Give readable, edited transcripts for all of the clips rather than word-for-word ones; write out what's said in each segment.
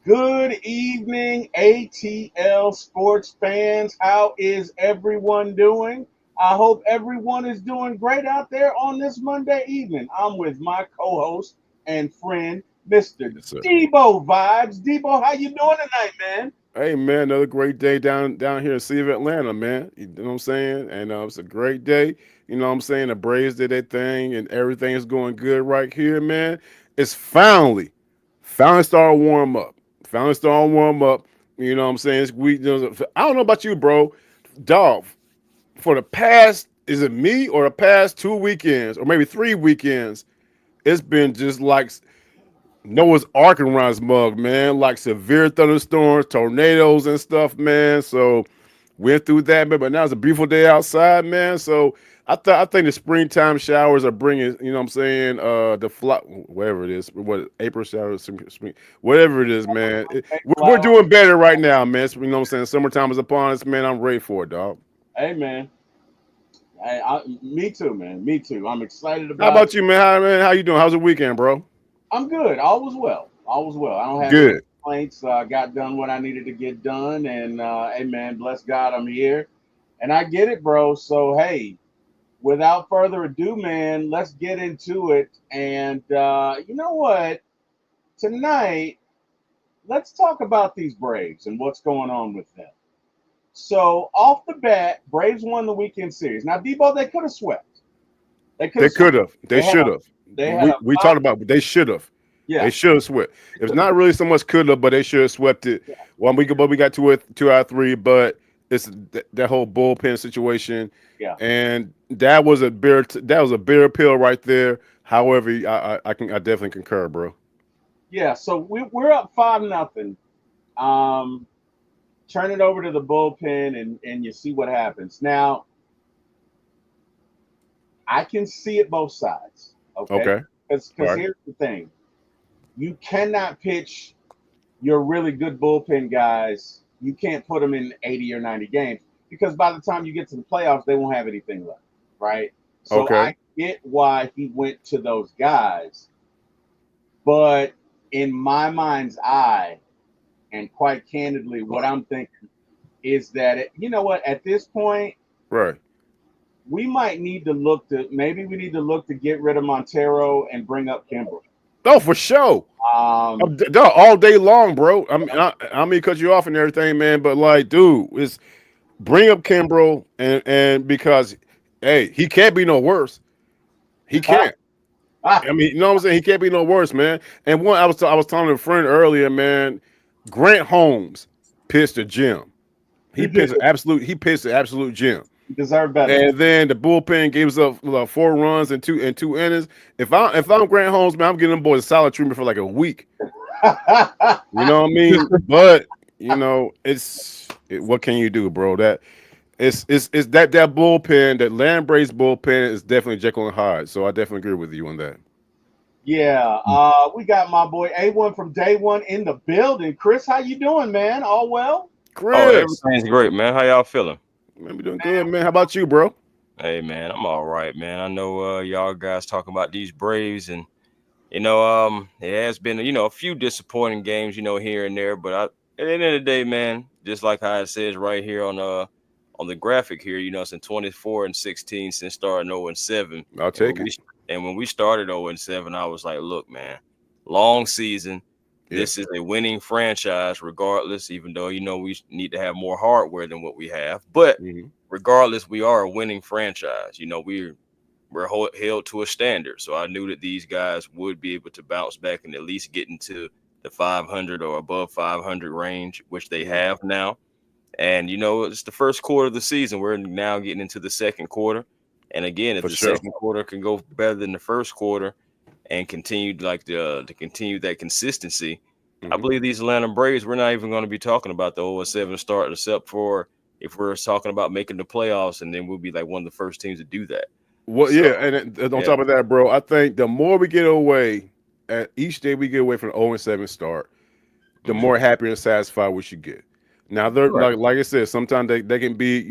Good evening, ATL sports fans. How is everyone doing? I hope everyone is doing great out there on this Monday evening. I'm with my co-host and friend, Mr. Yes, sir. Debo Vibes. Debo, how you doing tonight, man? Hey man, another great day down here in the city of Atlanta, man. You know what I'm saying? And it's a great day. You know what I'm saying? The Braves did their thing, and everything is going good right here, man. It's finally started warm up. Finally started warm up. You know what I'm saying? I don't know about you, bro. Dog, for the past, is it me or the past 2 weekends, or maybe 3 weekends? It's been just like Noah's Ark around his mug, man. Like severe thunderstorms, tornadoes, and stuff, man. So went through that, man. But now it's a beautiful day outside, man. So I think the springtime showers are bringing, you know what I'm saying, whatever it is, what April showers, spring, whatever it is, man. Hey, We're Flower. doing better right now, man. You know what I'm saying? Summertime is upon us, man. I'm ready for it, dog. Hey, man. Me too, man. Me too. I'm excited How about it. about you, man? How you doing? How's the weekend, bro? I'm good. All was well. All was well. I don't have any Good. complaints. I got done what I needed to get done, and hey, man, bless God, I'm here, and I get it, bro. So hey, without further ado, man, let's get into it. And you know what? Tonight, let's talk about these Braves and what's going on with them. So off the bat, Braves won the weekend series. Now, Debo, they could have swept. They could They have could swept. have. They They had should a have. they had a We five. talked about, but they should have. They Yeah, should have swept. It's not really so much could have, but they should have swept it. yeah, But we got two out of three. But it's that whole bullpen situation, yeah. and that was a bitter pill right there. However, I definitely concur, bro. Yeah, so we're up 5-0. Um, Turn it over to the bullpen and you see what happens. Now, I can see it both sides, okay? Okay. All Because right. here's the thing. You cannot pitch your really good bullpen guys. You can't put them in 80 or 90 games because by the time you get to the playoffs, they won't have anything left, right? So Okay. I get why he went to those guys, but in my mind's eye, and quite candidly, what I'm thinking is that you know what? At this point, Right. we might need to maybe we need to look to get rid of Montero and bring up Kimbrel. Oh, for sure. Um, Dog, all day long, bro. I mean, cut you off and everything, man. But like, dude, it's bring up Kimbrel and because hey, he can't be no worse. He can't. I mean, you know what I'm saying? He can't be no worse, man. And one, I was telling a friend earlier, man. Grant Holmes pitched a gem. he did. He pitched an absolute gem. He deserved better. And then the bullpen gives up 4 runs and two innings. If I'm Grant Holmes, man, I'm giving them boys a solid treatment for like a week. You know what I mean? But what can you do, bro? It's that bullpen, that Lambray's bullpen is definitely Jekyll and Hyde. So I definitely agree with you on that. Yeah, we got my boy A1 from day one in the building. Chris, how you doing, man? All well? Oh, Chris, everything's great, man. How y'all feeling? man, we doing good, man. How about you, bro? Hey, man, I'm all right, man. I know y'all guys talking about these Braves, and it has been a few disappointing games, here and there. But at the end of the day, man, just like how it says right here on the graphic here, it's in 24-16 since starting 0-7, I'll and when take it. we started 0-7, I was like, look, man, long season. Yeah, This is a winning franchise, regardless. Even though we need to have more hardware than what we have, but hmm regardless, we are a winning franchise. We're held to a standard. So I knew that these guys would be able to bounce back and at least get into the 500 or above 500 range, which they hmm have now. And it's the first quarter of the season. We're now getting into the second quarter. And again, if for the sure. second quarter can go better than the first quarter and continue like to continue that consistency, I hmm believe these Atlanta Braves, we're not even going to be talking about the 0-7 start, except for if we're talking about making the playoffs, and then we'll be like one of the first teams to do that. Well, So yeah, and on yeah, top of that, bro, I think the more we get away at each day we get away from the 0-7 start, the hmm more happy and satisfied we should get. Now, they're right, like I said, sometimes they can be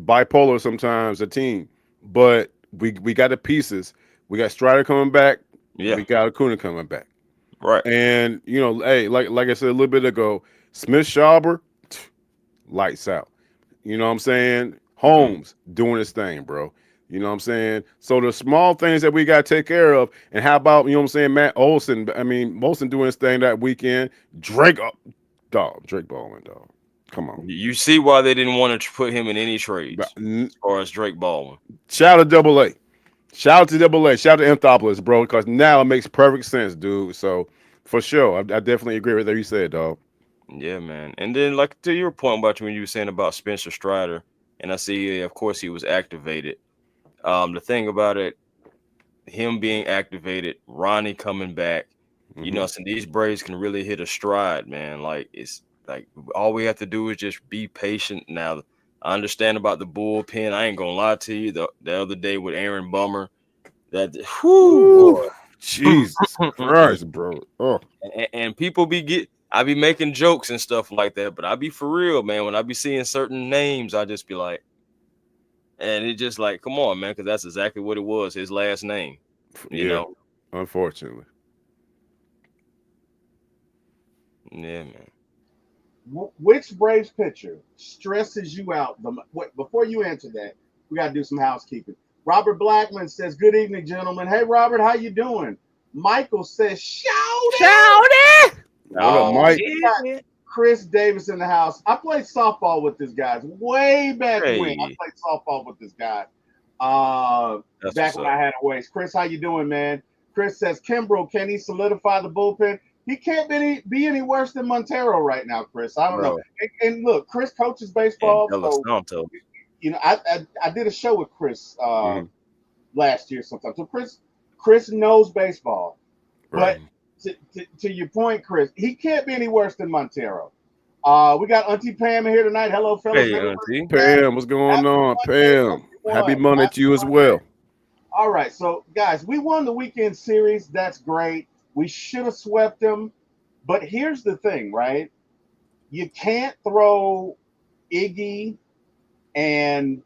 bipolar sometimes a team, but we got the pieces. We got Strider coming back. yeah, We got Acuna coming back. Right. And hey, like I said a little bit ago, Smith Schaber, lights out. You know what I'm saying? Mm-hmm. Holmes doing his thing, bro. You know what I'm saying? So the small things that we got to take care of. And how about, what I'm saying, Matt Olson? I mean, Olson doing his thing that weekend. Drake, Drake balling, dog. Come on. You see why they didn't want to put him in any trades as far as Drake Baldwin. Shout out to Double A. Shout out to Double A. Shout out to Anthopoulos, bro, because now it makes perfect sense, dude. So for sure, I definitely agree with what you said, dog. Yeah, man. And then, like to your point about when you were saying about Spencer Strider, and I see, of course, he was activated. The thing about it, him being activated, Ronnie coming back, Mm-hmm. so these Braves can really hit a stride, man. Like it's like all we have to do is just be patient. Now, I understand about the bullpen. I ain't gonna lie to you. The other day with Aaron Bummer, that whoo Ooh, boy. Jesus Christ, bro. Oh, And people I be making jokes and stuff like that, but I be for real, man. When I be seeing certain names, I just be like, and it just like, come on, man, because that's exactly what it was, his last name, you yeah. know. Unfortunately. Yeah, man. Which Braves pitcher stresses you out before you answer that, we got to do some housekeeping. Robert Blackman says, "Good evening, gentlemen." Hey, Robert, how you doing? Michael says, "Shout it." Shout it! What up, Oh Mike? yeah. Chris Davis in the house. I played softball with this guy way back when. I Hey, played softball with this guy. that's Back what's when up. I had a waist. Chris, how you doing, man? Chris says, Kimbrough, can he solidify the bullpen? He can't be any worse than Montero right now, Chris. I don't know. Bro. And look, Chris coaches And baseball, Della so Santo. I did a show with Chris Mm-hmm. last year sometime. So Chris knows baseball, Right. but to your point, Chris, he can't be any worse than Montero. We got Auntie Pam here tonight. Hello, fellas. Hey, Everybody, Auntie. Pam, what's going happy on? Monday, Pam. Happy everyone. Monday Happy to you as Monday. well. All right, so guys, we won the weekend series. That's great. We should have swept them, but here's the thing, right? You can't throw Iggy and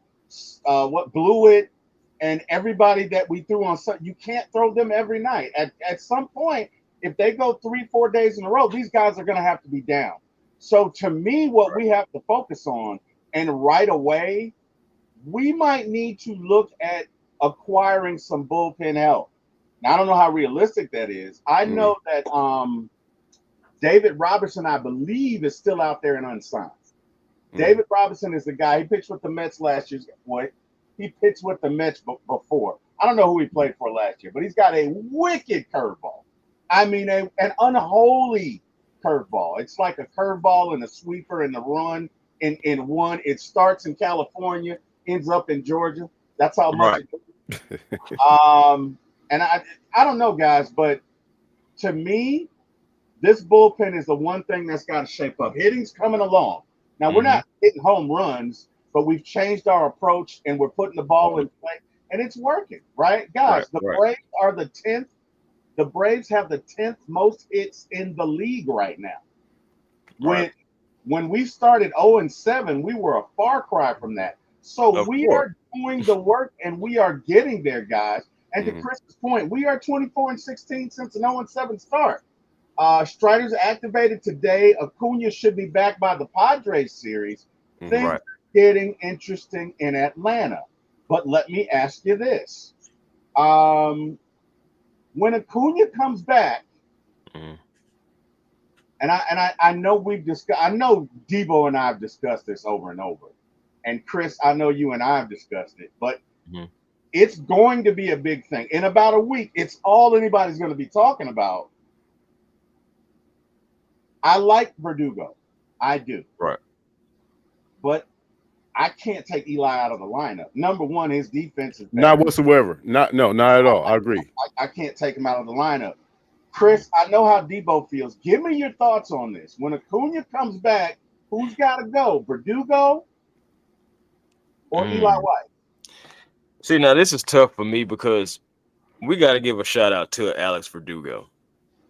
what Blewett and everybody that we threw on. You can't throw them every night. At some point, if they go 3-4 days in a row, these guys are going to have to be down. So to me, what Right. we have to focus on, and right away, we might need to look at acquiring some bullpen help. Now I don't know how realistic that is. I Mm-hmm. know that David Robertson, I believe, is still out there and unsigned. Mm-hmm. David Robinson is the guy. He pitched with the Mets last year. Boy, he pitched with the Mets before. I don't know who he played for last year, but he's got a wicked curveball. I mean, an unholy curveball. It's like a curveball and a sweeper and the run in one. It starts in California, ends up in Georgia. That's how much Right. it. And I don't know, guys, but to me, this bullpen is the one thing that's got to shape up. Hitting's coming along. Now, we're Mm-hmm. not hitting home runs, but we've changed our approach and we're putting the ball in play, and it's working, right? Right. Guys, the Right. Braves are the 10th. The Braves have the 10th most hits in the league right now. Right. When we started 0-7, we were a far cry from that. So Of we course. are doing the work and we are getting there, guys. And to Mm-hmm. Chris's point, we are 24-16 since an 0-7 start. Strider's activated today. Acuna should be back by the Padres series. Mm-hmm. Things Right. are getting interesting in Atlanta. But let me ask you this. Um, when Acuna comes back, Mm-hmm. and I know we've discussed, I know Debo and I have discussed this over and over. And Chris, I know you and I have discussed it, but Mm-hmm. it's going to be a big thing. In about a week, it's all anybody's going to be talking about. I like Verdugo. I do. Right. But I can't take Eli out of the lineup. Number one, his defense is Not better. whatsoever. Not at all. I agree. I can't take him out of the lineup. Chris, I know how Debo feels. Give me your thoughts on this. When Acuna comes back, who's got to go? Verdugo or Eli Mm. White? See, now this is tough for me because we got to give a shout out to Alex Verdugo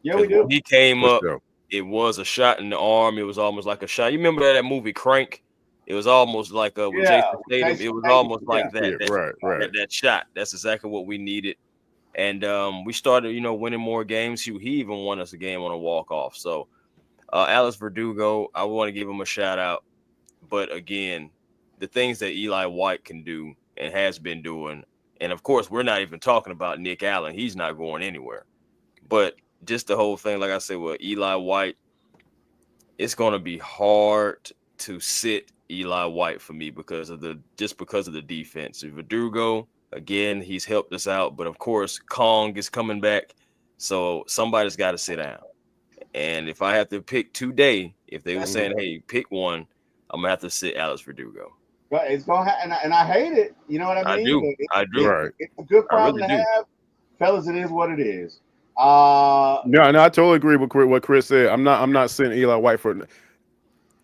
Yeah, we because when do. he came For up, sure. it was a shot in the arm. It was almost like a shot. You remember that movie Crank? It was almost like with Yeah, Jason Statham. Jason It was Tatum. almost Yeah. like Yeah, right. that shot. That's exactly what we needed. and we started, winning more games. He even won us a game on a walk off. So Alex Verdugo, I want to give him a shout out. But again, the things that Eli White can do and has been doing, and of course, we're not even talking about Nick Allen. He's not going anywhere. But just the whole thing, like I said, with Eli White, it's going to be hard to sit Eli White for me because of the defense. Verdugo, again, he's helped us out, but of course, Kong is coming back, so somebody's got to sit down. And if I have to pick today, if they were That's saying, "Hey, pick one," I'm gonna have to sit Alex Verdugo. it's gonna and I hate it. You know what I I mean? do, I do, Right. It's a good I problem really to do. have, fellas. It is what it is. Uh, No, and I totally agree with what Chris said. I'm not saying Eli White for,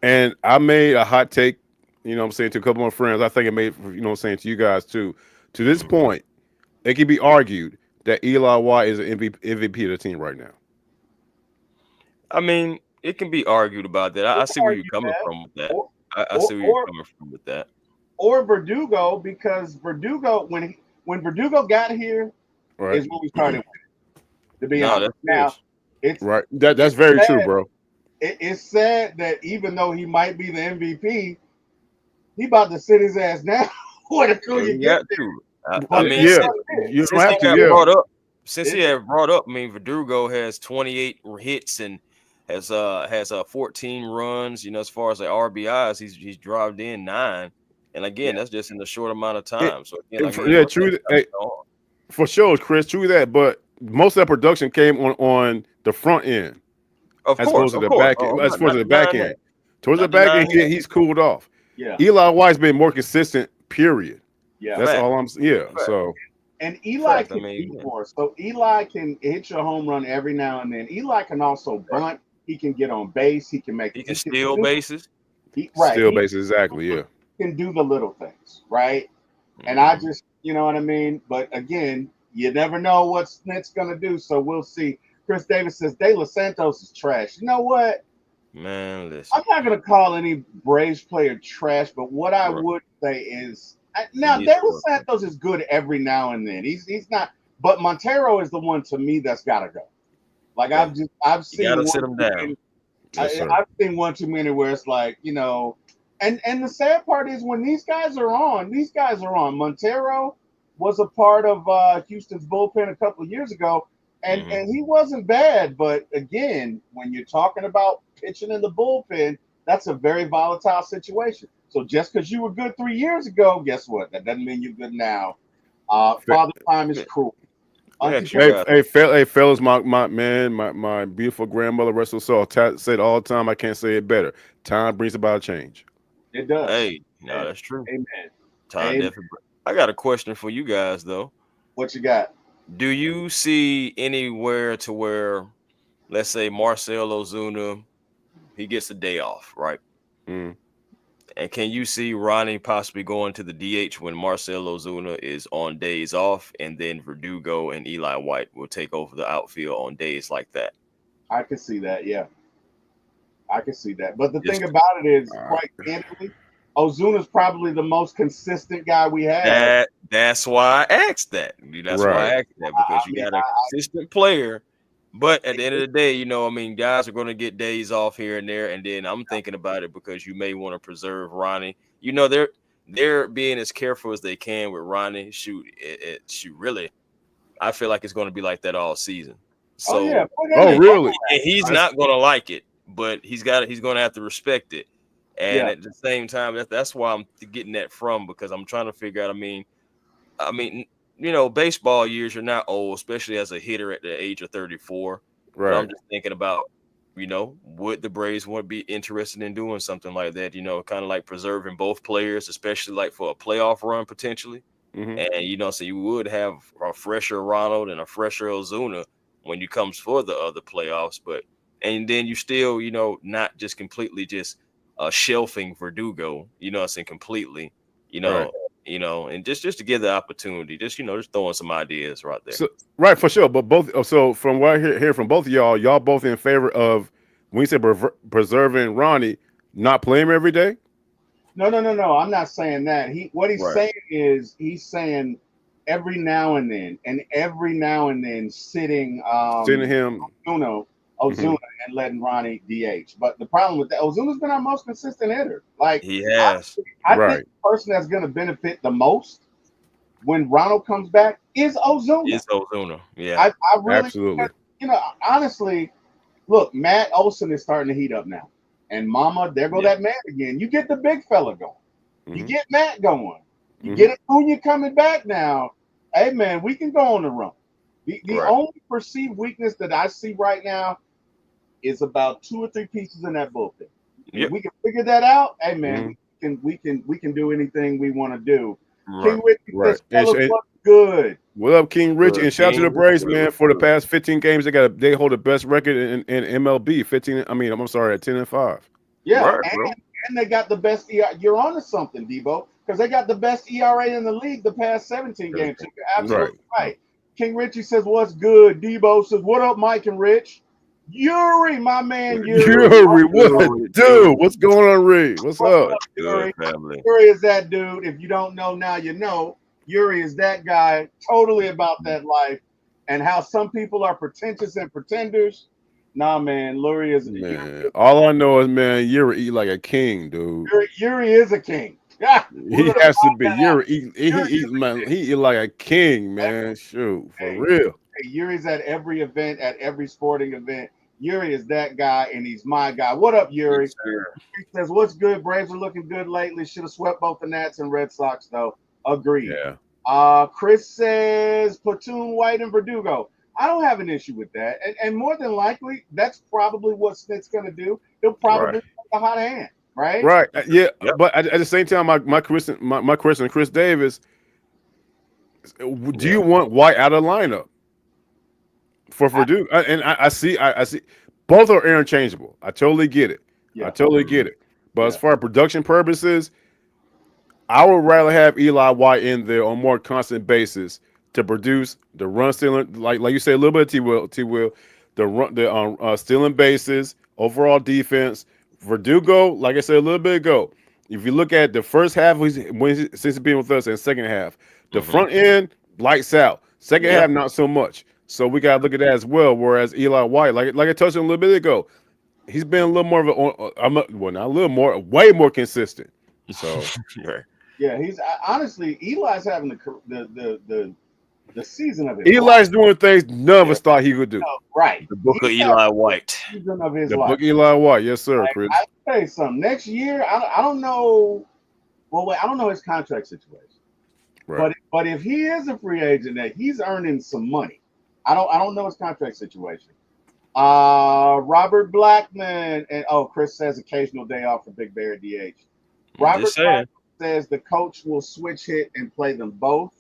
and I made a hot take. I'm saying to a couple of friends. I think it made I'm saying to you guys too. To this Mhm. point, it can be argued that Eli White is an MVP of the team right now. I mean, it can be argued about that. I you see can where you're argue coming that, from with that. or I or see where you're or coming from with that. or Verdugo, because Verdugo when Verdugo got here Right. is when we started winning. To be No, honest, that's now serious. it's Right. That's it's very true, sad. bro. It's sad that even though he might be the MVP, he about to sit his ass down until Yeah, you he get got there. to. I But it mean, is Yeah. what it You is. don't since have he to. got Yeah. brought up, since he It, had brought up, I mean, Verdugo has 28 hits and has 14 runs. As far as the RBIs, he's dropped in 9, and again, yeah, that's just in a short amount of It, time. So again, like yeah. what True. else Hey, for sure, Chris. True that. But most of that production came on the front end of as course, opposed to of the course. back Oh, end. I'm As opposed not to the back denying end. that. Towards the Not back end, denying that. he's cooled off. yeah, Eli White's been more consistent. Period. yeah. That's Fact, all I'm. Yeah. fact, So And Eli fact. I can mean, do yeah, more. So Eli can hit your home run every now and then. Eli can also bunt. He can get on base. He can make. he can He can steal do. bases. Right. still He bases exactly. Yeah. can do the little things. Right. And I Hmm. just, you know what I mean. But again, you never know what Snit's gonna do. So we'll see. Chris Davis says De Los Santos is trash. You know what? Man, I'm listen, not going to call any Braves player trash, but what I bro, would say is he now De needs to Los work on. Santos is good every now and then. He's not, but Montero is the one to me that's got to go. Like Yeah, I've you got seen to one sit him too down. many. Yes, sir. I've seen one too many where it's like and the sad part is when these guys are on. Montero was a part of Houston's bullpen a couple of years ago, Hmm. and he wasn't bad. But again, when you're talking about pitching in the bullpen, that's a very volatile situation. So just because you were good 3 years ago, guess what? That doesn't mean you're good now. Father Time is cruel. Let me Auntie ask you Pam, guys. Hey, fellas, my man, my beautiful grandmother, Russell Saul, said all the time. I can't say it better. Time brings about change. it does. Hey, no, Amen. that's true. Amen. Time Amen. definitely. I got a question for you guys though. What you got? Do you see anywhere to where, let's say Marcel Ozuna, he gets a day off, right? Mm. And can you see Ronnie possibly going to the DH when Marcel Ozuna is on days off, and then Verdugo and Eli White will take over the outfield on days like that? I can see that. Yeah, I can see that. But the thing Just about it is, Uh, quite candidly, Ozuna's probably the most consistent guy we have. that's why I asked that. That's why right. I asked that, because I you mean, got a consistent player. But at the end of it, the day, I mean, guys are going to get days off here and there. And then I'm thinking about it because you may want to preserve Ronnie. They're being as careful as they can with Ronnie. Shoot, really, I feel like it's going to be like that all season. oh yeah, So put him Oh, in. and, really? and he's That's not going to like it, but he's going to have to respect it. And Yeah, at the same time, that's why I'm getting that from, because I'm trying to figure out. I mean, baseball years, you're not old, especially as a hitter at the age of 34. But I'm right. just thinking about, would the Braves want to be interested in doing something like that? Kind of like preserving both players, especially like for a playoff run potentially. Hmm. And so you would have a fresher Ronald and a fresher Ozuna when you comes for the other playoffs, but and then you still, not just completely just shelving Verdugo, I'm saying completely, you Right. know, and just to give the opportunity, just throwing some ideas right there. So right for sure. But both. So from what I hear from both of y'all both in favor of when you say preserving Ronnie, not playing him every day. no. I'm not saying that. What he's Right. saying is he's saying every now and then, sitting Sending him. Ozuna and letting Ronnie DH. But the problem with that, Ozuna's been our most consistent hitter. Like, He has. I think Right. the person that's going to benefit the most when Ronald comes back is Ozuna. It's Ozuna. Yeah. I really, Absolutely. honestly, look, Matt Olson is starting to heat up now. And Mama, there go that man again. You get the big fella going. You get Matt going. You get Acuna coming back now. Hey, man, we can go on the run. The only perceived weakness that I see right now is about 2 or 3 pieces in that bullpen. If we can figure that out, hey, man, we can do anything we want to do. King Richie says, fellas, what's good? What up, King Richie? And shout out to the Braves, Richie, man. For the past 15 games, they hold the best record in MLB. 15. I'm sorry, at 10-5. Yeah, and they got the best. You're on to something, Debo, because they got the best ERA in the league the past 17 games. So you're absolutely right. King Richie says, "What's good?" Debo says, "What up, Mike and Rich?" Yuri, my man, Yuri, what, dude? What's going on, Reed? What's up? Yuri? Yuri is that dude. If you don't know now, you know. Yuri is that guy. Totally about that life, and how some people are pretentious and pretenders. Nah, man, Yuri is. Man, all I know is, man, Yuri eat like a king, dude. Yuri is a king. Yeah, he has to be. Yuri eat like a king, man. Shoot, for real. Hey, Yuri's at every event, at every sporting event. Yuri is that guy, and he's my guy. What up, Yuri? Yes, he says, "What's good? Braves are looking good lately. Should have swept both the Nats and Red Sox, though." Agreed. Yeah. Chris says, "Platoon, White, and Verdugo." I don't have an issue with that, and more than likely, that's probably what Smith's going to do. He'll probably take a hot hand, right? Right. Yeah. Yep. But at the same time, my question, Chris Davis, do you want White out of lineup for Verdugo? And I see both are interchangeable. I totally get it. Yeah. I totally get it. But as far as production purposes, I would rather have Eli White in there on a more constant basis to produce the run stealing, like you say a little bit of T Will, the stealing bases, overall defense. Verdugo, like I said a little bit ago, if you look at the first half since he's been with us, and second half, the front end lights out. Second half, not so much. So we gotta look at that as well. Whereas Eli White, like I touched on a little bit ago, he's been a little more of not a little more, way more consistent. So yeah, he's honestly Eli's having the season of his Eli's doing things none of us thought he would do. Right. The book of Eli White. Season of his the life. book Eli White, yes, sir, Chris. I'll tell you something. Next year, I don't know. Well, wait, I don't know his contract situation. Right. But if he is a free agent, that he's earning some money. I don't know his contract situation. Robert Blackman and Chris says occasional day off for Big Bear DH. Robert Blackman says the coach will switch hit and play them both,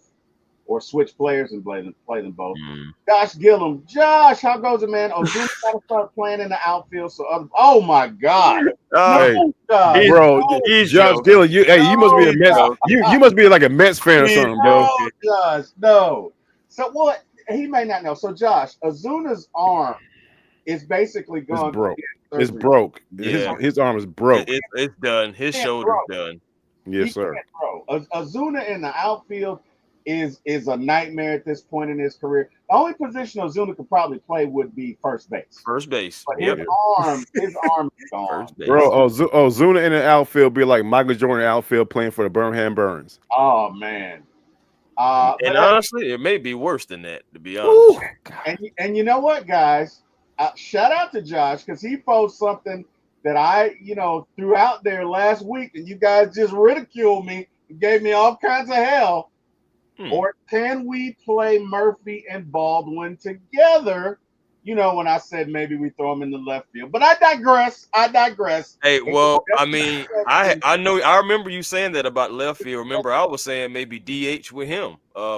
or switch players and play them both. Josh Gillum, how goes it, man? Ozuna got to start playing in the outfield. So, oh my God, bro, Josh Gillum, you must be a Mets. You must be like a Mets fan or something, bro. Josh, no. So what? He may not know. So Josh, Ozuna's arm is basically gone. It's broke. Yeah. His arm is broke. It's done. His shoulder's done. Yes, sir. Ozuna in the outfield is a nightmare at this point in his career. The only position Ozuna could probably play would be first base. But his arm is gone. Bro, Ozuna in the outfield be like Michael Jordan outfield playing for the Birmingham Burns. Oh man. And honestly, it may be worse than that, to be honest. And you know what, guys? Shout out to Josh, because he posted something that I, threw out there last week, and you guys just ridiculed me and gave me all kinds of hell. Or can we play Murphy and Baldwin together? When I said maybe we throw him in the left field. But I digress. Hey, well, I mean, I know I remember you saying that about left field. Remember, I was saying maybe DH with him,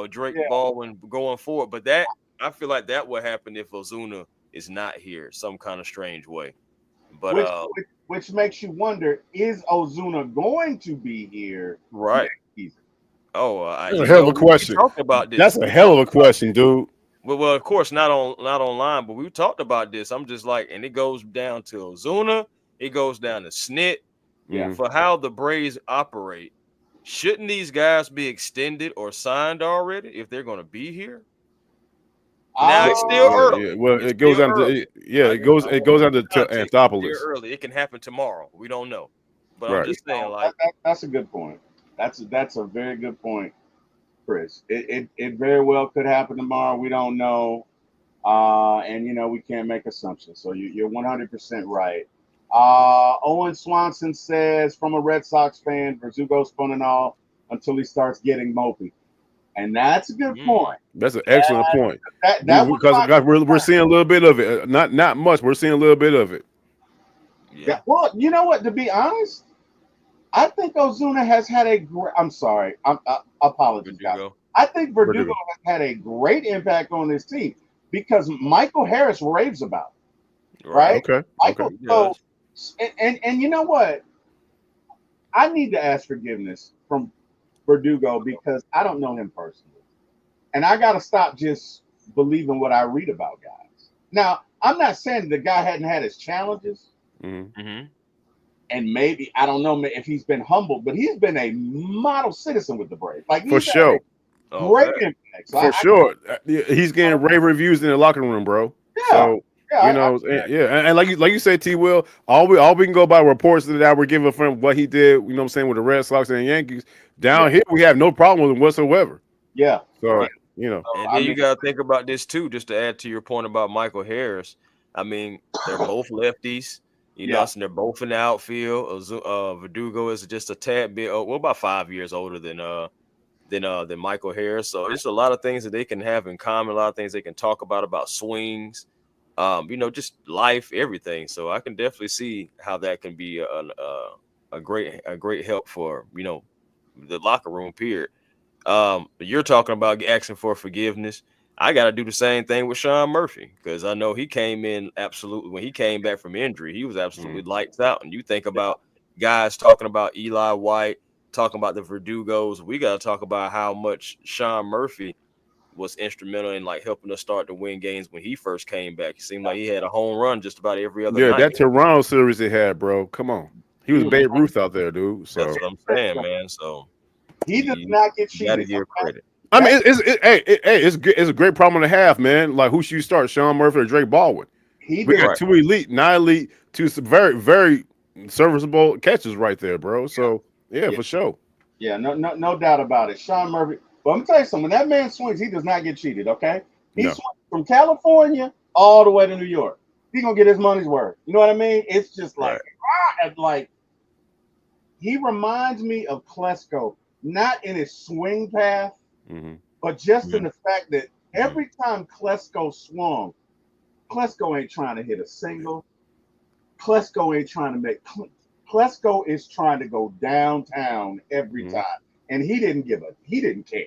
Drake Baldwin going forward. But that, I feel like that would happen if Ozuna is not here some kind of strange way. But which makes you wonder, is Ozuna going to be here? Right. That's a hell of a question. About this. That's a hell of a question, dude. Well, of course, not online, but we talked about this. I'm just like, and it goes down to Ozuna, it goes down to Snit, for how the Braves operate. shouldn't these guys be extended or signed already if they're going to be here? Now Uh, it's still Yeah. early. Well, It's it goes still on early. to yeah, I, it goes on to context. It's still Anthopoulos. early. It can happen tomorrow. We don't know. But I'm Right. just saying, that's a good point. That's a very good point, Chris. It very well could happen tomorrow. We don't know. And we can't make assumptions. So you're 100% right. Owen Swanson says, from a Red Sox fan, Verdugo's fun and all until he starts getting mopey, and that's a good mm, point. That's an excellent point. That was Because my we're seeing a little bit of it. Not much. We're seeing a little bit of it. yeah, well, you know what? To be honest, I think Ozuna has had a great. I'm sorry. Apologies, guys. Verdugo. I think Verdugo Verdugo. has had a great impact on this team because Michael Harris raves about it, Right. right? Okay. Okay. Michael. He So, does. and you know what? I need to ask forgiveness from Verdugo because I don't know him personally, and I got to stop just believing what I read about guys. Now, I'm not saying the guy hadn't had his challenges, Hmm. Mm-hmm. and maybe I don't know if he's been humbled, but he's been a model citizen with the Braves. Like For he's had a sure. Oh, great fact. impact. So For sure. He's getting rave reviews in the locker room, bro. yeah, So yeah, yeah, and like you said, T. Will, all we can go by reports that we're given from what he did. You know what I'm saying, with the Red Sox and the Yankees. yeah, Down here, we have no problem with him whatsoever. yeah. So Right. you know, So, And I then you mean, got to think about this too, just to add to your point about Michael Harris. I mean, they're both lefties. You know, yeah, so they're both in the outfield. Verdugo is just a tad bit, well, about 5 years older than Michael Harris. So it's a lot of things that they can have in common. A lot of things they can talk about swings, just life, everything. So I can definitely see how that can be a great help for the locker room. Period. You're talking about asking for forgiveness. I got to do the same thing with Sean Murphy because I know he came in absolutely when he came back from injury, he was absolutely mm, lights out. And you think about guys talking about Eli White, talking about the Verdugos. We got to talk about how much Sean Murphy was instrumental in like helping us start to win games when he first came back. It seemed like he had a home run just about every other yeah, night. that Toronto series he had, bro. Come on, he was he, Babe Ruth out there, dude. That's So what I'm saying, man. So he does you, not get you got to cheated. give credit. I That mean, it's good. It's a great problem to have, man. Like, who should you start, Sean Murphy or Drake Baldwin? he We does. got Right. two elite, not elite, two very, very serviceable catches right there, bro. So yeah, Yeah, for sure. yeah, no doubt about it. Sean Murphy. But I'm gonna tell you something. When that man swings, he does not get cheated. Okay, he No, swings from California all the way to New York. He gonna get his money's worth. You know what I mean? It's just Right. like he reminds me of Klesko, not in his swing path, hmm but just in Mhm. the fact that Mhm. every time Klesko swung, Klesko ain't trying to hit a single. Klesko ain't trying to make. Klesko is trying to go downtown every hmm time, and he didn't care.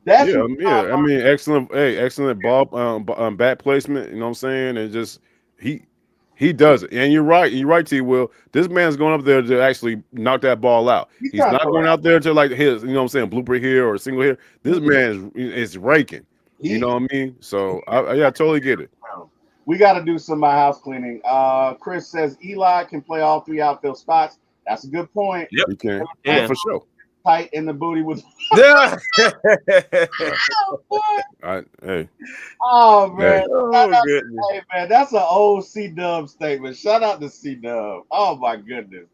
That's yeah, who yeah. I mean, excellent, hey, excellent ball, bat placement. You know what I'm saying? And just he he does it. And you're right. You're right, T. Will. This man's going up there to actually knock that ball out. he's He's trying to not going corral. out there to like his, you know what I'm saying, blooper here or single here. This Mm-mm. man is raking. You know He, what I mean? So yeah, I totally get it. we got to do some of my house cleaning. Chris says Eli can play all three outfield spots. That's a good point. Yep. You can. Yeah, Yeah. for sure. Tight in the booty with. Yeah. Right. Hey, Oh man, hey. shout Oh out goodness. hey man, that's an old C Dub statement. Shout out to C Dub. Oh my goodness,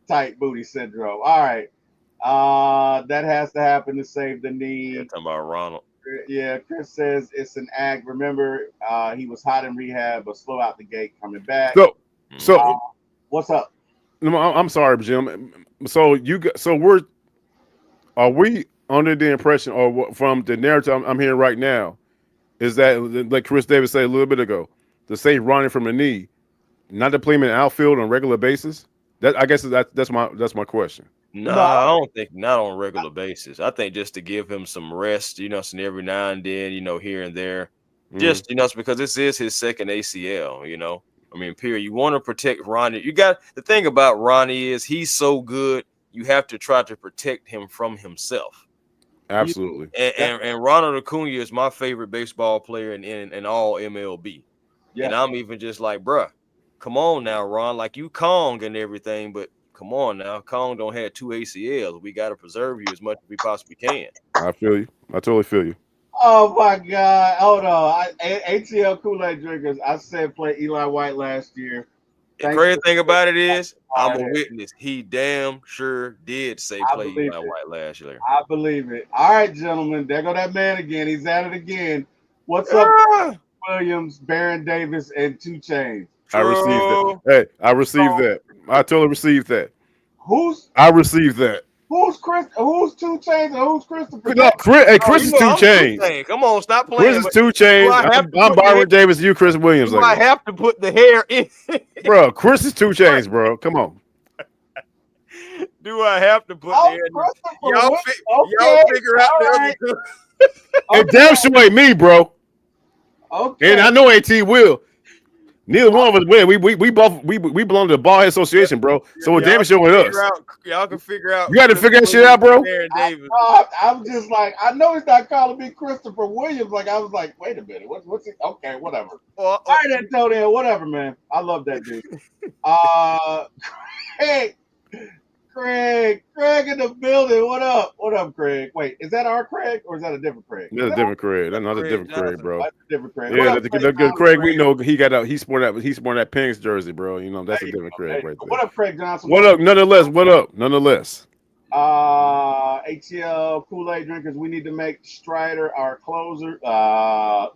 tight booty syndrome. All right, that has to happen to save the Yeah, knee. talking about Ronald. Yeah, Chris says it's an act. Remember, he was hot in rehab, but slow out the gate coming back. So Hmm. Uh, so what's up? no, I'm sorry, Jim. So are we under the impression, or from the narrative I'm hearing right now, is that like Chris Davis said a little bit ago, to save Ronnie from the knee, not to play him in the outfield on a regular basis? That I guess that's my question. No, No, I don't think not on a regular basis. I think just to give him some rest, so every now and then, here and there. Mm-hmm. Just, it's because this is his second ACL. I mean, period. You want to protect Ronnie. You got the thing about Ronnie is he's so good, you have to try to protect him from himself. you, Absolutely. And that, and, and Ronald Acuna is my favorite baseball player in all MLB. And yeah, I'm even just like, bruh, come on now, Ron. Like you Kong and everything, but come on now. Kong don't have 2 ACLs. We got to preserve you as much as we possibly can. I feel you. I totally feel you. Oh my God! Hold on. ATL Kool-Aid drinkers. I said play Eli White last year. The Thanks crazy for thing about it is, I'm hard a head. witness. He damn sure did say I play believe Eli it. White last year. I believe it. All right, gentlemen. There go that man again. He's at it again. What's up, Ah, Williams, Baron Davis, and Two Chains? I received that. true. Hey, I received that. I totally received that. Who's I received that. who's Chris? Who's Two Chains and who's Christopher No, Davis? Chris, hey, Oh, Chris you is know two I'm two chains. chains. Come on, stop Chris playing. is But two do chains. I have to I'm put the hair? Byron Davis. You Chris Williams. Do Like I that. have to put the hair in? Bro, Chris is two chains, bro. Come on. Do I have to put the Oh, hair? Christopher Y'all, Williams. y'all Okay, figure out all the right. other two. It Okay, damn sure ain't me, bro. And okay. I know AT will. Neither one of us win. We both we belong to the Ball Head Association, bro. So it Y'all damn can sure with figure us. out. Y'all can figure out. You got to Chris figure that shit Williams out, bro. and Baron Davis. I'm just like, I know he's not calling me Christopher Williams. Like, I was like, wait a minute, what's it? Okay, whatever. Or, All right, Antonio, whatever, man. I love that dude. Uh, Craig, Craig in the building. What up? What up, Craig? Wait, is that our Craig or is that a different Craig? That's a different Craig. That's not a Craig different Craig, Johnson. bro. That's a different Craig. What Yeah, up, the Craig? good Craig we know he got out. He sporting that Pink's jersey, bro. You know that's a There you different go, Craig there you right go. there. What up, Craig Johnson? What up? Nonetheless, what up? Nonetheless. ATL Kool-Aid drinkers, we need to make Strider our closer. I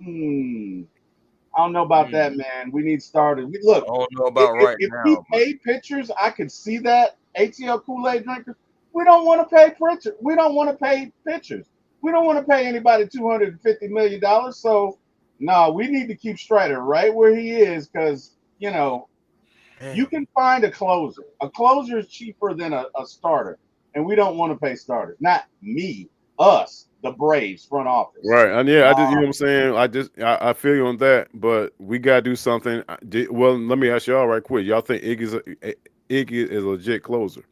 don't know about that, man. We need starters. I Look, don't know about if, right if we now, but pay pitchers, I could see that. ATL Kool-Aid drinkers, we don't want to pay pitchers. We don't want to pay pitchers. We don't want to pay anybody $250 million. So, no, we need to keep Strider right where he is because, you can find a closer. A closer is cheaper than a starter, and we don't want to pay starters. Not me, us, the Braves front office. Right, and yeah, I just you know what I'm saying. I feel you on that, but we gotta do something. Well, let me ask y'all right quick. Y'all think Iggy is a legit closer?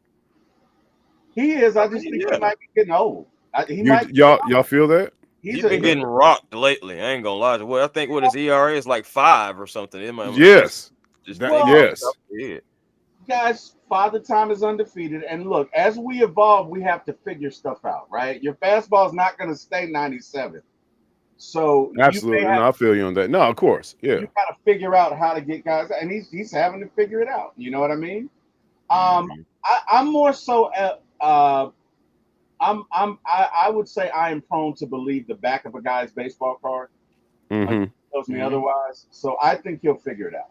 He is. I I just mean, think he yeah, might be getting old. He You might. y'all feel that? He's he's a been getting rocked lately. I ain't gonna lie. Well, I think what his ERA is like 5 or something. It might Yes, just that, well, off the yes. top of the head. guys. Father Time is undefeated, and look, as we evolve, we have to figure stuff out. Right? Your fastball is not going to stay 97, so you may Absolutely. have No, I feel you on that. No, of course. Yeah. you got to figure out how to get guys, and he's having to figure it out. You know what I mean? Mhm. I'm more so. I would say I am prone to believe the back of a guy's baseball card until Mm-hmm. he tells me Mhm. otherwise. So I think he'll figure it out.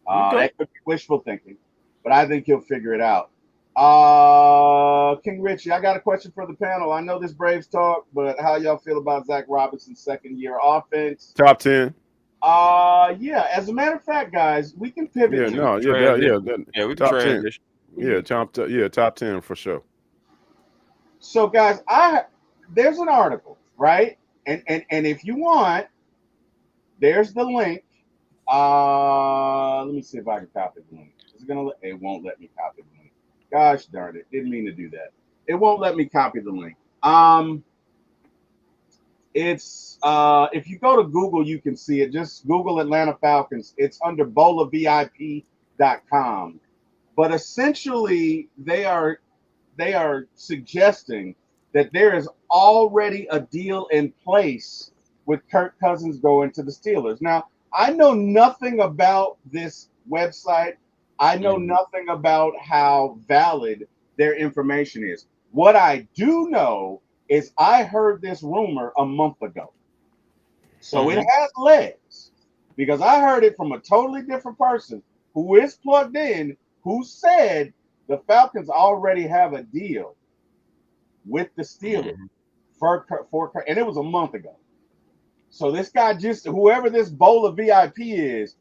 Okay. That could be wishful thinking, but I think he'll figure it out. King Richie, I got a question for the panel. I know this Braves talk, but how y'all feel about Zach Robinson's second year offense? Top 10. Yeah. As a matter of fact, guys, we can pivot Yeah. to. Yeah, we No. can Yeah. transition. That, Yeah, we can top 10. transition. Yeah. Top 10 for sure. So, guys, there's an article, right? And if you want, there's the link. Let me see if I can copy the link. Is it gonna? It won't let me copy the link. Gosh darn it! Didn't mean to do that. It won't let me copy the link. It's if you go to Google, you can see it. Just Google Atlanta Falcons. It's under BolaVIP.com. But essentially, they are suggesting that there is already a deal in place with Kirk Cousins going to the Steelers. Now, I know nothing about this website. I know Mhm. nothing about how valid their information is. What I do know is I heard this rumor a month ago. So it Mhm. has legs because I heard it from a totally different person who is plugged in, who said the Falcons already have a deal with the Steelers Mhm. and it was a month ago. So this guy just whoever this Bola VIP is,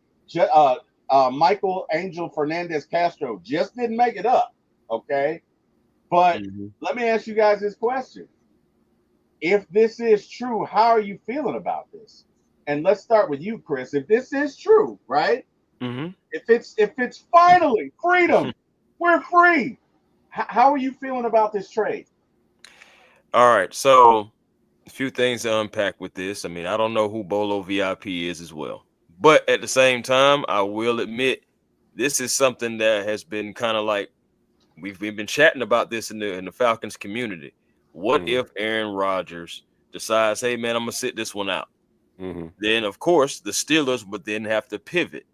Michael Angel Fernandez Castro just didn't make it up. Okay, but Mhm. let me ask you guys this question: if this is true, how are you feeling about this? And let's start with you, Chris. If this is true, right? Mhm. If it's finally freedom, we're free. How are you feeling about this trade? All right. So a few things to unpack with this. I mean, I don't know who Bolo VIP is as well, but at the same time, I will admit this is something that has been kind of like we've been chatting about this in the Falcons community. What Mm-hmm. if Aaron Rodgers decides, hey man, I'm gonna sit this one out? Mm-hmm. Then of course the Steelers would then have to pivot.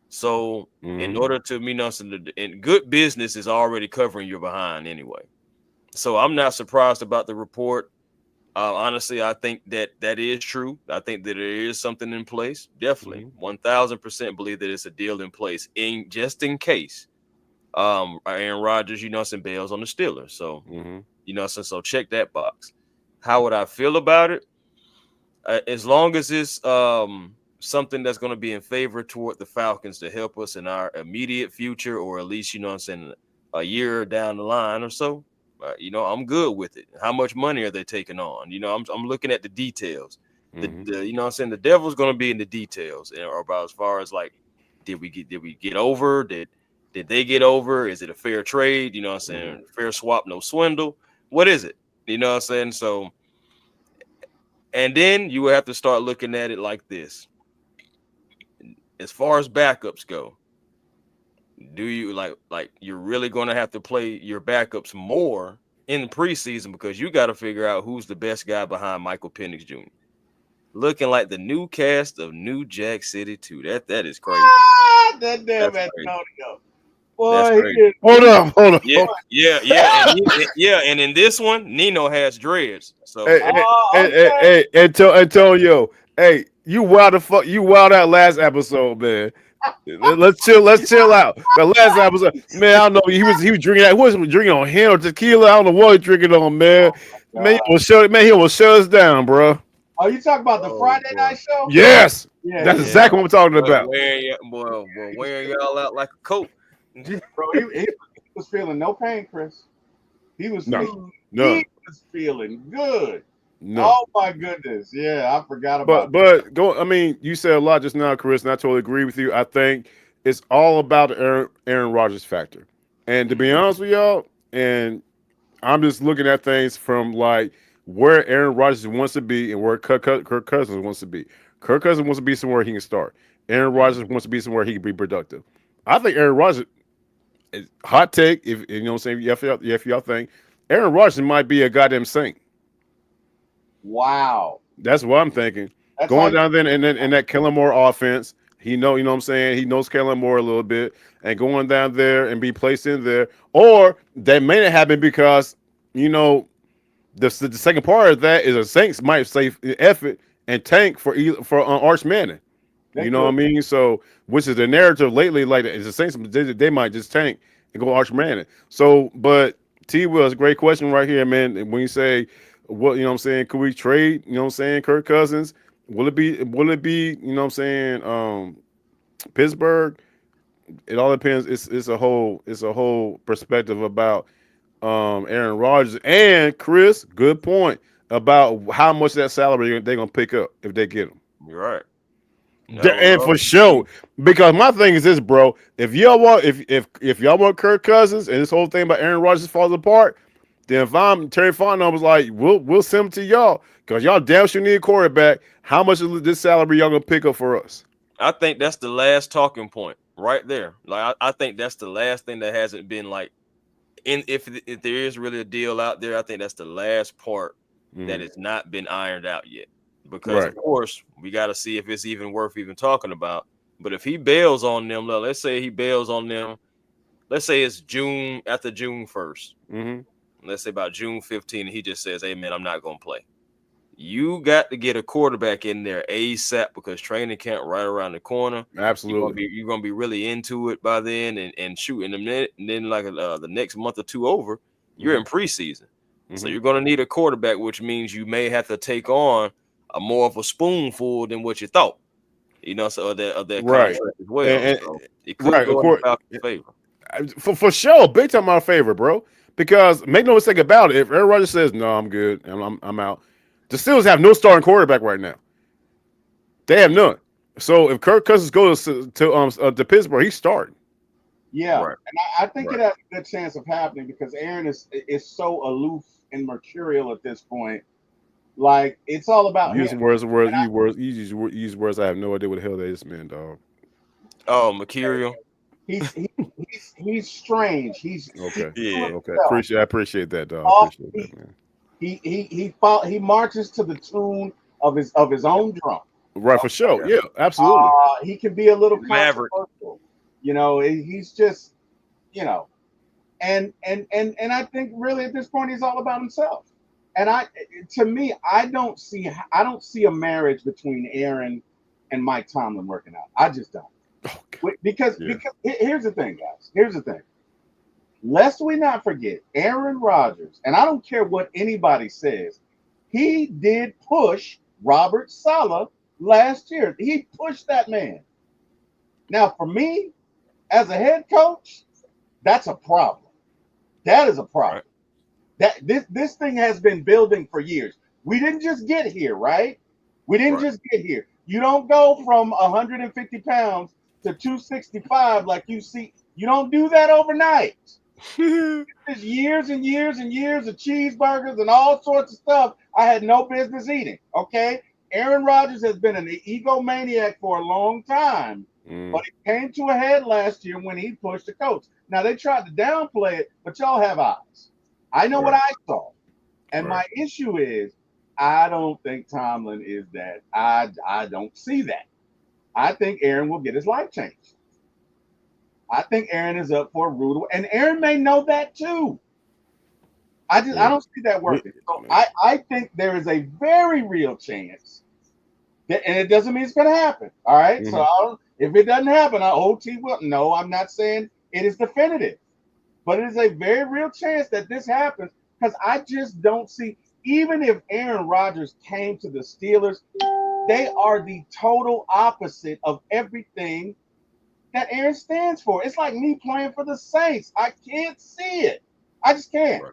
So in Mm-hmm. order to in good business is already covering your behind anyway. So I'm not surprised about the report. Honestly, I think that that is true. I think that there is something in place. Definitely, Mm-hmm. 1000% believe that it's a deal in place in just in case. Aaron Rodgers, some bails on the Steelers. So Mm-hmm. so check that box. How would I feel about it? As long as it's something that's going to be in favor toward the Falcons to help us in our immediate future, or at least a year down the line or so. I'm good with it. How much money are they taking on? I'm looking at the details. Mm-hmm. The devil's going to be in the details, or about as far as like, did we get over? Did they get over? Is it a fair trade? Mm-hmm. Fair swap, no swindle. What is it? So, and then you have to start looking at it like this. As far as backups go, do you like you're really going to have to play your backups more in the preseason, because you got to figure out who's the best guy behind Michael Penix Jr. Looking like the new cast of New Jack City 2. That is crazy. That damn That's crazy. Antonio. That's Boy, crazy. Hold up, hold up. Yeah, yeah, yeah, and in this one, Nino has dreads. So Hey, Oh, okay. Antonio. Hey, you wild the fuck. You wild out last episode, man. Let's chill. Let's chill out. The last episode, man. I don't know. He was drinking. He was drinking on him or tequila. I don't know what he drinking on, man. Man, God. He will shut us down, bro. Oh, you talking about the oh Friday boy. night show? Yes, Yeah, that's he, Yeah. exactly what I'm talking But about. wearing y'all out like a coat. bro, he was feeling no pain, Chris. He was No, feeling, none, good. none. Oh my goodness. Yeah, I forgot But about but go. I mean, you said a lot just now, Chris, and I totally agree with you. I think it's all about the Aaron Rodgers factor. And to be honest with y'all, and I'm just looking at things from like where Aaron Rodgers wants to be and where Kirk Cousins wants to be. Kirk Cousins wants to be somewhere he can start. Aaron Rodgers wants to be somewhere he can be productive. I think Aaron Rodgers, hot take, if you know what I'm saying, if y'all think Aaron Rodgers might be a goddamn saint. Wow. That's what I'm thinking. That's how Going you down there in that Kellen Moore offense, you know what I'm saying? He knows Kellen Moore a little bit, and going down there and be placed in there. Or that may not happen because, you know, the second part of that is a Saints might say effort and tank for Arch Manning. they You know what I could. mean? So, which is the narrative lately, like is the Saints they might just tank and go Arch Manning. So, but T Will, it's a great question right here, man. When you say what you know what I'm saying, could we trade, you know what I'm saying, Kirk Cousins? Will it be, you know what I'm saying, Pittsburgh? It all depends. It's a whole perspective about Aaron Rodgers and Chris. Good point about how much that salary they're gonna pick up if they get him. You're right. That would And love for to see. sure, because my thing is this, bro. If y'all want Kirk Cousins and this whole thing about Aaron Rodgers falls apart, then if I'm Terry Fontenot was like, we'll send him to y'all because y'all damn sure need a quarterback. How much of this salary y'all gonna pick up for us? I think that's the last talking point right there. Like I think that's the last thing that hasn't been like if there is really a deal out there. I think that's the last part that Mm, has not been ironed out yet. Because of right. course we got to see if it's even worth even talking about. But if he bails on them, let's say he bails on them. Let's say it's June after June 1st. Mm-hmm. Let's say about June 15th, and he just says, "Hey man, I'm not gonna play." You got to get a quarterback in there ASAP because training camp right around the corner. Absolutely. You're gonna be really into it by then and shooting them in, and then like the next month or two over, you're Mm-hmm. in preseason. So Mm-hmm. you're gonna need a quarterback, which means you may have to take on a more of a spoonful than what you thought. So of that Right. contract as well. And So it could right. Of go in the course. Falcons' favor. For sure, big time my favorite, bro. Because make no mistake about it, if Aaron Rodgers says no, I'm good, and I'm out, the Steelers have no starting quarterback right now. They have none. So if Kirk Cousins goes to Pittsburgh, he's starting. Yeah. Right. And I think it Right. has a good chance of happening because Aaron is so aloof and mercurial at this point. Like it's all about him. Use words, And use words, use words. I have no idea what the hell that is, man, dog. Oh, Mercurial. he's he's strange. He's Okay. to Yeah. Okay. himself. I appreciate that, dog. I Off appreciate that, beat. man. He marches to the tune of his own drum. Right, for sure. Yeah. Yeah, absolutely. He can be a little Maverick. controversial. He's just, you know, and I think really at this point he's all about himself. And to me, I don't see a marriage between Aaron and Mike Tomlin working out. I just don't. Okay. Yeah. Because here's the thing, guys. Here's the thing. Lest we not forget, Aaron Rodgers, and I don't care what anybody says, he did push Robert Saleh last year. He pushed that man. Now, for me, as a head coach, that's a problem. That is a problem. Right. This thing has been building for years. We didn't just get here, right? We didn't Right. just get here. You don't go from 150 pounds to 265 like you see. You don't do that overnight. There's years and years and years of cheeseburgers and all sorts of stuff I had no business eating. Okay, Aaron Rodgers has been an egomaniac for a long time, but it came to a head last year when he pushed the coach. Now they tried to downplay it, but y'all have eyes. I know what Right. I saw, and my issue is I don't think Tomlin is that. I don't see that. I think Aaron will get his life changed. I think Aaron is up for a rude, and Aaron may know that too. I don't see that working. So I think there is a very real chance that, and it doesn't mean it's going to happen. All right. Mhm. So if it doesn't happen, OT will. No, I'm not saying it is definitive, but it is a very real chance that this happens because I just don't see. Even if Aaron Rodgers came to the Steelers, they are the total opposite of everything that Aaron stands for. It's like me playing for the Saints. I can't see it. I just can't. Right.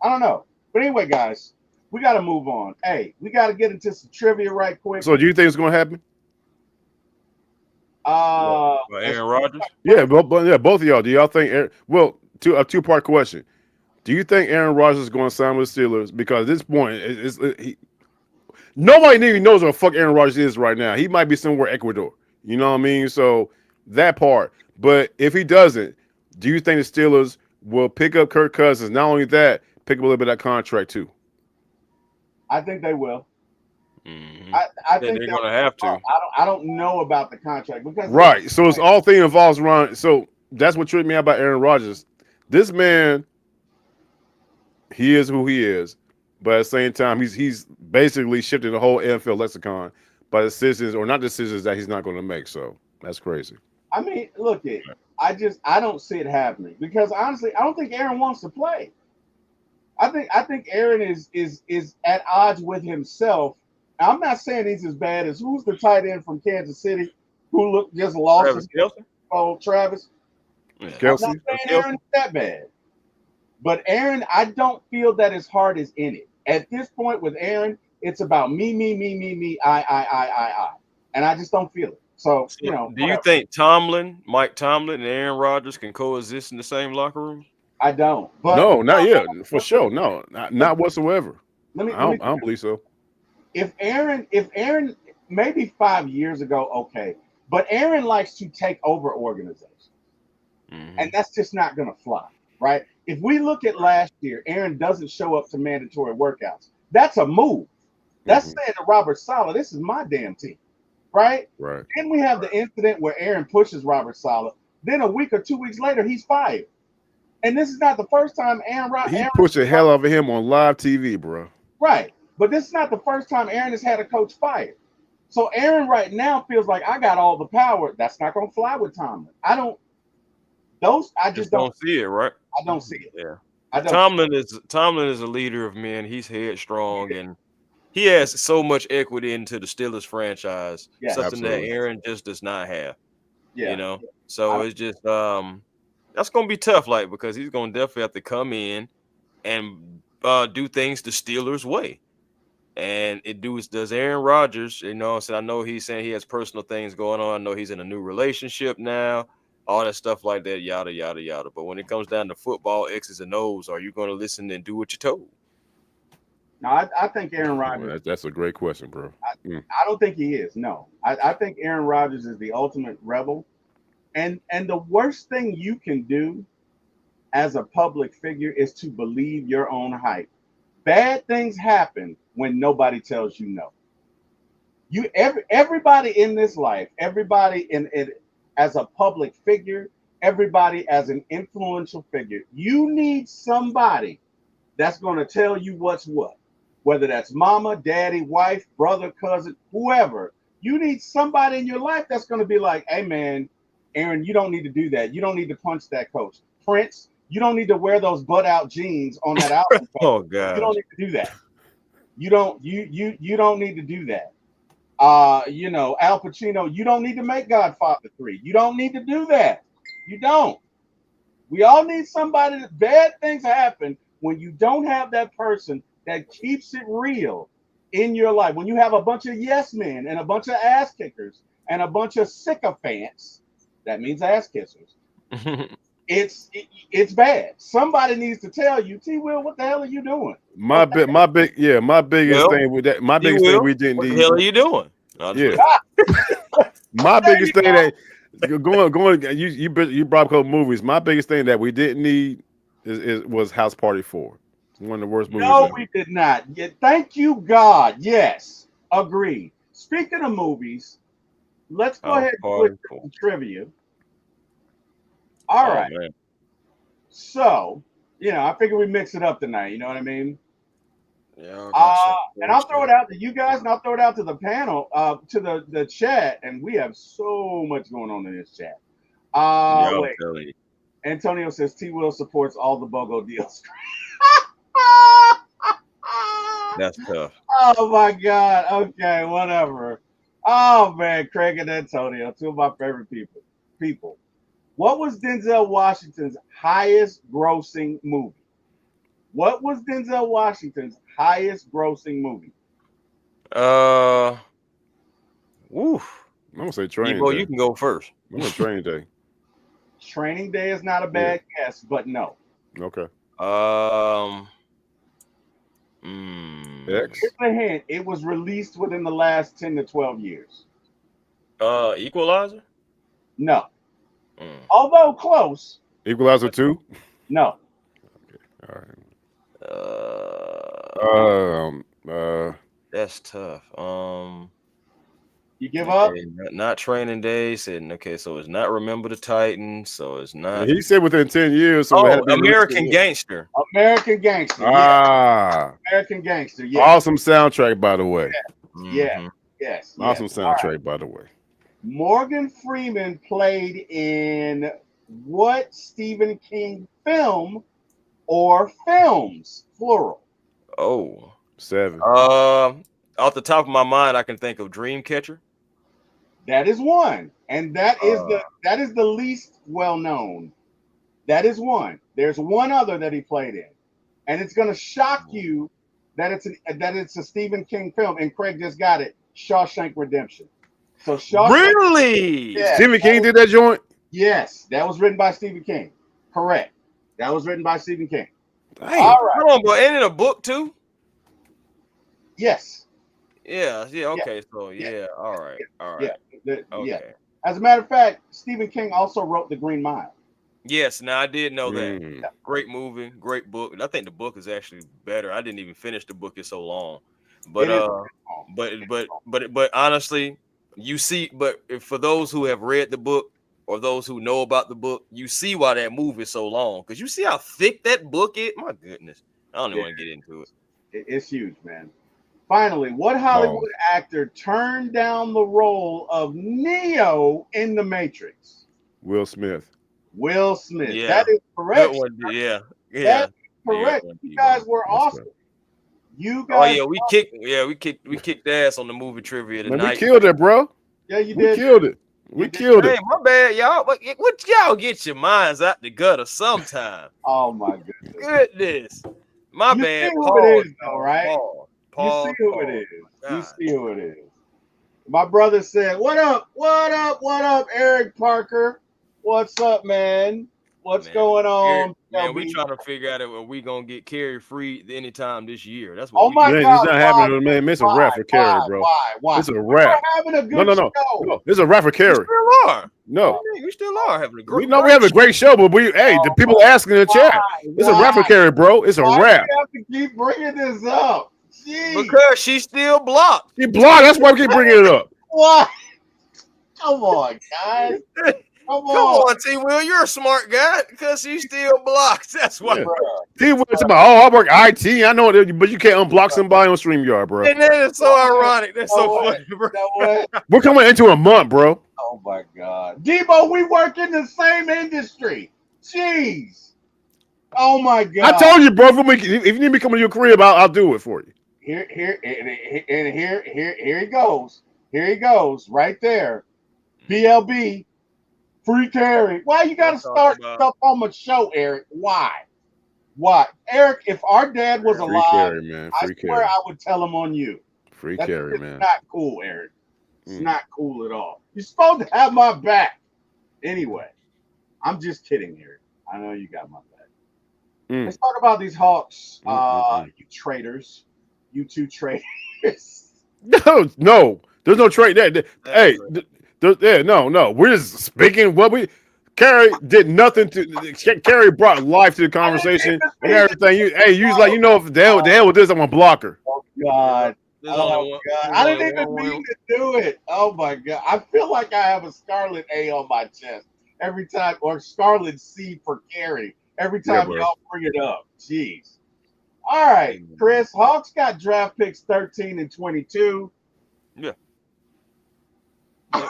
I don't know. But anyway, guys, we got to move on. Hey, we got to get into some trivia right quick. So, do you think it's going to happen? Aaron Rodgers. Yeah, both of y'all. Do y'all think? Well, a two-part question. Do you think Aaron Rodgers is going to sign with the Steelers? Because at this point, nobody even knows where the fuck Aaron Rodgers is right now. He might be somewhere Ecuador. You know what I mean? So that part. But if he doesn't, do you think the Steelers will pick up Kirk Cousins? Not only that, pick up a little bit of that contract too. I think they will. Mm-hmm. I think they're going to have to. I don't know about the contract because right. So it's all thing involves around. So that's what tripped me out about Aaron Rodgers. This man, he is who he is, but at the same time, he's basically shifting the whole NFL lexicon by decisions or not decisions that he's not going to make. So that's crazy. I mean, look it. I don't see it happening because honestly, I don't think Aaron wants to play. I think Aaron is at odds with himself. I'm not saying he's as bad as who's the tight end from Kansas City who just lost his Travis. Yeah. Kelsey? I'm not saying Aaron's that bad. But Aaron, I don't feel that his heart is in it. At this point with Aaron, it's about me, I. And I just don't feel it. So, Do whatever. you think Mike Tomlin, and Aaron Rodgers can coexist in the same locker room? I don't. But no, not yet. For sure. No, not whatsoever. I don't believe so. If Aaron, maybe 5 years ago, okay. But Aaron likes to take over organizations. Mm-hmm. And that's just not going to fly, right? If we look at last year, Aaron doesn't show up to mandatory workouts. That's a move. That's saying to Robert Saleh, this is my damn team, right? Right. Then we have the incident where Aaron pushes Robert Saleh. Then a week or 2 weeks later, he's fired. And this is not the first time He pushed the hell out of him on live TV, bro. Right. But this is not the first time Aaron has had a coach fired. So Aaron right now feels like I got all the power. That's not going to fly with Tomlin. I just don't see it, right? I don't see it. Yeah. Tomlin is a leader of men. He's headstrong and he has so much equity into the Steelers franchise. Yeah, something absolutely. that Aaron just does not have. Yeah. You know? So it's just that's gonna be tough, like, because he's gonna definitely have to come in and do things the Steelers way. And does Aaron Rodgers, I know he's saying he has personal things going on. I know he's in a new relationship now, all that stuff like that, yada, yada, yada. But when it comes down to football, X's and O's, are you going to listen and do what you're told? No, I think Aaron Rodgers. That's a great question, bro. I don't think he is. No, I think Aaron Rodgers is the ultimate rebel. And the worst thing you can do as a public figure is to believe your own hype. Bad things happen when nobody tells you no. Everybody in this life, everybody in it as a public figure, everybody as an influential figure, you need somebody that's going to tell you what's what. Whether that's mama, daddy, wife, brother, cousin, whoever. You need somebody in your life that's going to be like, hey man, Aaron, you don't need to do that. You don't need to punch that coach. Prince, you don't need to wear those butt out jeans on that album Oh cover. You don't gosh. need to do that. You don't need to do that. Al Pacino, you don't need to make Godfather 3. You don't need to do that. You don't. We all need somebody that bad things happen when you don't have that person that keeps it real in your life. When you have a bunch of yes men and a bunch of ass kickers and a bunch of sycophants, that means ass kissers. It's bad. Somebody needs to tell you, T Will, what the hell are you doing? My biggest Well, thing with that, my he biggest thing will. we didn't What the need, hell are you doing? No, I'm just yeah, my There you biggest thing go. that going you brought up a couple movies. My biggest thing that we didn't need was House Party 4. It's one of the worst movies No, ever. we did not. Yeah, thank you, God. Yes, agreed. Speaking of movies, let's go House ahead and switch Party to 4. some trivia. All Oh right. man. So, I figure we mix it up tonight. You know what I mean? Yeah, I got some And I'll throw it questions. out to you guys, and I'll throw it out to the panel, to the chat. And we have so much going on in this chat. Yeah, I'm Wait. telling you. Antonio says T Will supports all the BOGO deals. That's tough. Oh my God. Okay, whatever. Oh man, Craig and Antonio, two of my favorite people. People. What was Denzel Washington's highest grossing movie? What was Denzel Washington's highest grossing movie? Uh, woof. I'm gonna say Training Debo, you Day. can go first. I'm gonna Training Day. Training Day is not a Yeah. bad guess, but no. Okay. Um, mm, X. Here's a hint. It was released within the last 10 to 12 years. Equalizer. No. Mm. Although close, Equalizer 2. no. All right. Uh, that's tough. You give up? Okay, not Training Day. Said okay, so it's not Remember the Titans. So it's not. He said within 10 years, so it had Oh, to be released. American Gangster. American Gangster. Yeah. Ah, American Gangster. Yeah. awesome soundtrack, by the way. Yeah. Hmm. Yes. Yes. Awesome soundtrack, by the way. Morgan Freeman played in what Stephen King film or films, plural? Oh. 7. Off the top of my mind, I can think of Dreamcatcher. That is one, and that is Uh, the least well known. That is one. There's one other that he played in, and it's going to shock you that it's a Stephen King film. And Craig just got it, Shawshank Redemption. So Shawshank, Really? yeah, Stephen King did that joint? yes, that was written by Stephen King. Correct. That was written by Stephen King. Damn. All right. Hold on, but ain't it a book too? Yes. Yeah. Yeah. Okay. So yeah. All right. Yeah. Yeah. Okay. As a matter of fact, Stephen King also wrote The Green Mile. Yes. Now I did know that. Mm. Great movie. Great book. And I think the book is actually better. I didn't even finish the book. It's so long. It is. But honestly, you see. But for those who have read the book or those who know about the book, you see why that movie is so long. Because you see how thick that book is. My goodness. I don't even want to get into it. It's huge, man. Finally, what Hollywood actor turned down the role of Neo in The Matrix? Will Smith. Will Smith. Yeah. That is correct. Good one. Yeah. That's correct. Yeah, You guys were That's awesome. right. You Oh guys. yeah, we kicked ass on the movie trivia Man, tonight. we killed it, bro. Yeah, you We did. killed it. We You did. killed Hey, it. my bad, y'all. What y'all get your minds out the gutter sometime? Oh my goodness. Goodness. My You bad. see who Pause, it is, though, right? Pause, You see who pause. it is. You God. see who it is. My brother said, "What up? What up? What up, Eric Parker? What's up, man? What's Man, going on, man, we LB? trying to figure out if we gonna get carry free anytime this year. That's what Oh we my trying. Man, it's God! not Why? happening, man. It's a Why? wrap for Carrie, bro. Why? It's a We were wrap. having a No, good no, show. no, no. It's a wrap for We Carrie. still are. No, We still are having a we great. know we have a great show, but the people asking in the chat. It's a wrap for Carrie, bro. It's a Why do wrap. you have to keep bringing this up? Jeez. Because she's still blocked. She blocked. That's why we keep bringing it up. What? Come on, guys. Come Come on, T. Will, you're a smart guy because she's still blocked. That's why. Yeah. T was about, I work IT. I know it, but you can't unblock somebody on StreamYard, bro. And that is so ironic. That's so funny, bro. We're coming into a month, bro. Oh my God, Debo, we work in the same industry. Jeez. Oh my God. I told you, bro. If you need me coming to your crib, I'll do it for you. Here he goes. Here he goes. Right there. BLB. Free carry. Why you gotta start stuff on my show, Eric? Why? Eric, if our dad was alive, carry, man. I swear I would tell him on you. Free carry, man. It's not cool, Eric. It's not cool at all. You're supposed to have my back. Anyway, I'm just kidding, Eric. I know you got my back. Let's talk about these Hawks. You traitors. You two traitors. No. There's no trade there. Hey, no. We're just speaking what we. Carrie did nothing to. Carrie brought life to the conversation and everything. You if the hell with this, I'm gonna block her. Oh God. God. I didn't even mean to do it. Oh my God. I feel like I have a Scarlet A on my chest every time, or Scarlet C for Carrie every time y'all bring it up. Jeez. All right, Chris. Hawks got draft picks 13 and 22. Yeah. My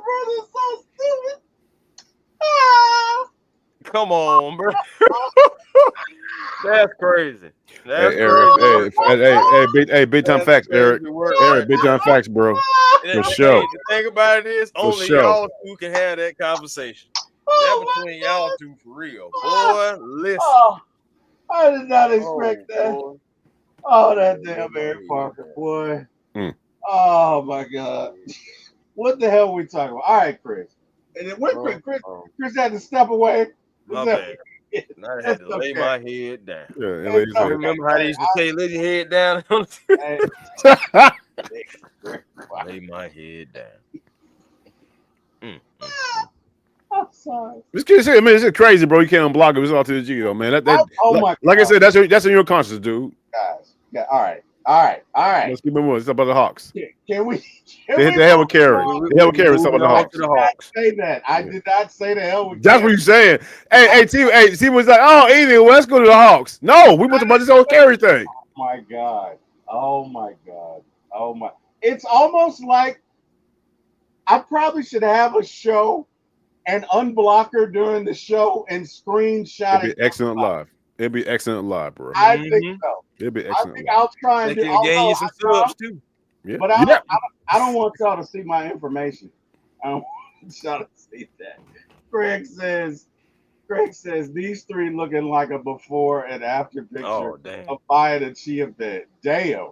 brother's so stupid. Come on, bro. That's crazy. That's crazy. Hey, big time facts, Eric. Eric, big time facts, bro. For sure. The thing about it is, only y'all two can have that conversation. That between y'all two for real. Boy, listen. I did not expect that. Boy. Oh, that damn Eric Parker, boy. Oh my God. What the hell are we talking about? All right, Chris. And then Chris had to step away. My bad. I had to lay my head down. Yeah, I remember how they used to say, lay your head down. Lay my head down. I'm sorry. This is crazy, bro. You can't unblock it. It's all to the G, though, man. Like I said, that's in your conscience, dude. Guys, yeah. All right. Let's keep it moving. It's about the Hawks. Can we? They hit the hell with Carrie. The hell with Carrie. It's about the Hawks. I did not say that. I did not say the hell with. That's what you're saying. Hey, T was like, oh, easy. Well, let's go to the Hawks. No, we went about this whole Carrie thing. Oh my God. It's almost like I probably should have a show and unblock her during the show and screenshot it. It'd be excellent live. It'd be excellent live, bro. I think so. It'd be excellent. I think I'll try and gain you some subs too. Yeah. But I don't want y'all to see my information. I don't want y'all to see that. Greg says these three looking like a before and after picture of buying a chia bed. Damn.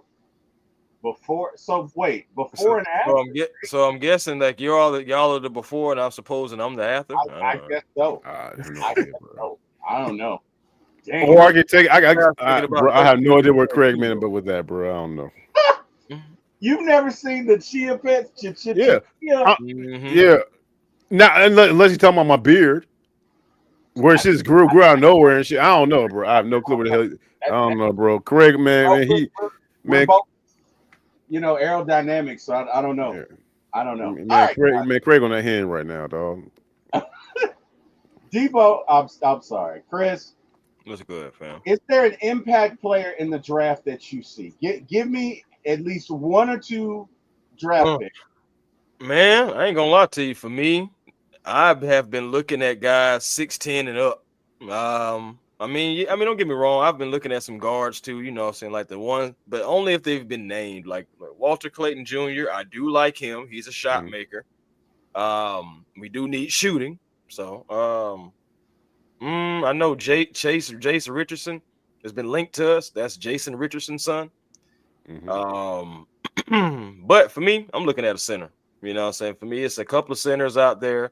Before and after. So I'm guessing like y'all are the before and I'm supposing I'm the after. I guess so. I don't know. Dang. Or I can take. I have no idea what Craig meant, but with that, bro, I don't know. You've never seen the chia pets? Yeah. Yeah. Now, unless you're talking about my beard, where it just grew out of nowhere and shit. I don't know, bro. I have no clue what the hell. I don't know, bro. Craig, man, we're both, aerodynamics. So I don't know. Yeah. I don't know. Man, Craig on that hand right now, dog. Debo, I'm sorry, Chris. What's good, fam? Is there an impact player in the draft that you see? Give me at least one or two draft picks. Man, I ain't gonna lie to you. For me, I have been looking at guys 6'10" and up. I mean, don't get me wrong. I've been looking at some guards too. You know, what I'm saying like the one, but only if they've been named. Like Walter Clayton Jr. I do like him. He's a shot maker. We do need shooting. So, I know Jason Richardson has been linked to us. That's Jason Richardson's son. But for me, I'm looking at a center. You know what I'm saying? For me, it's a couple of centers out there.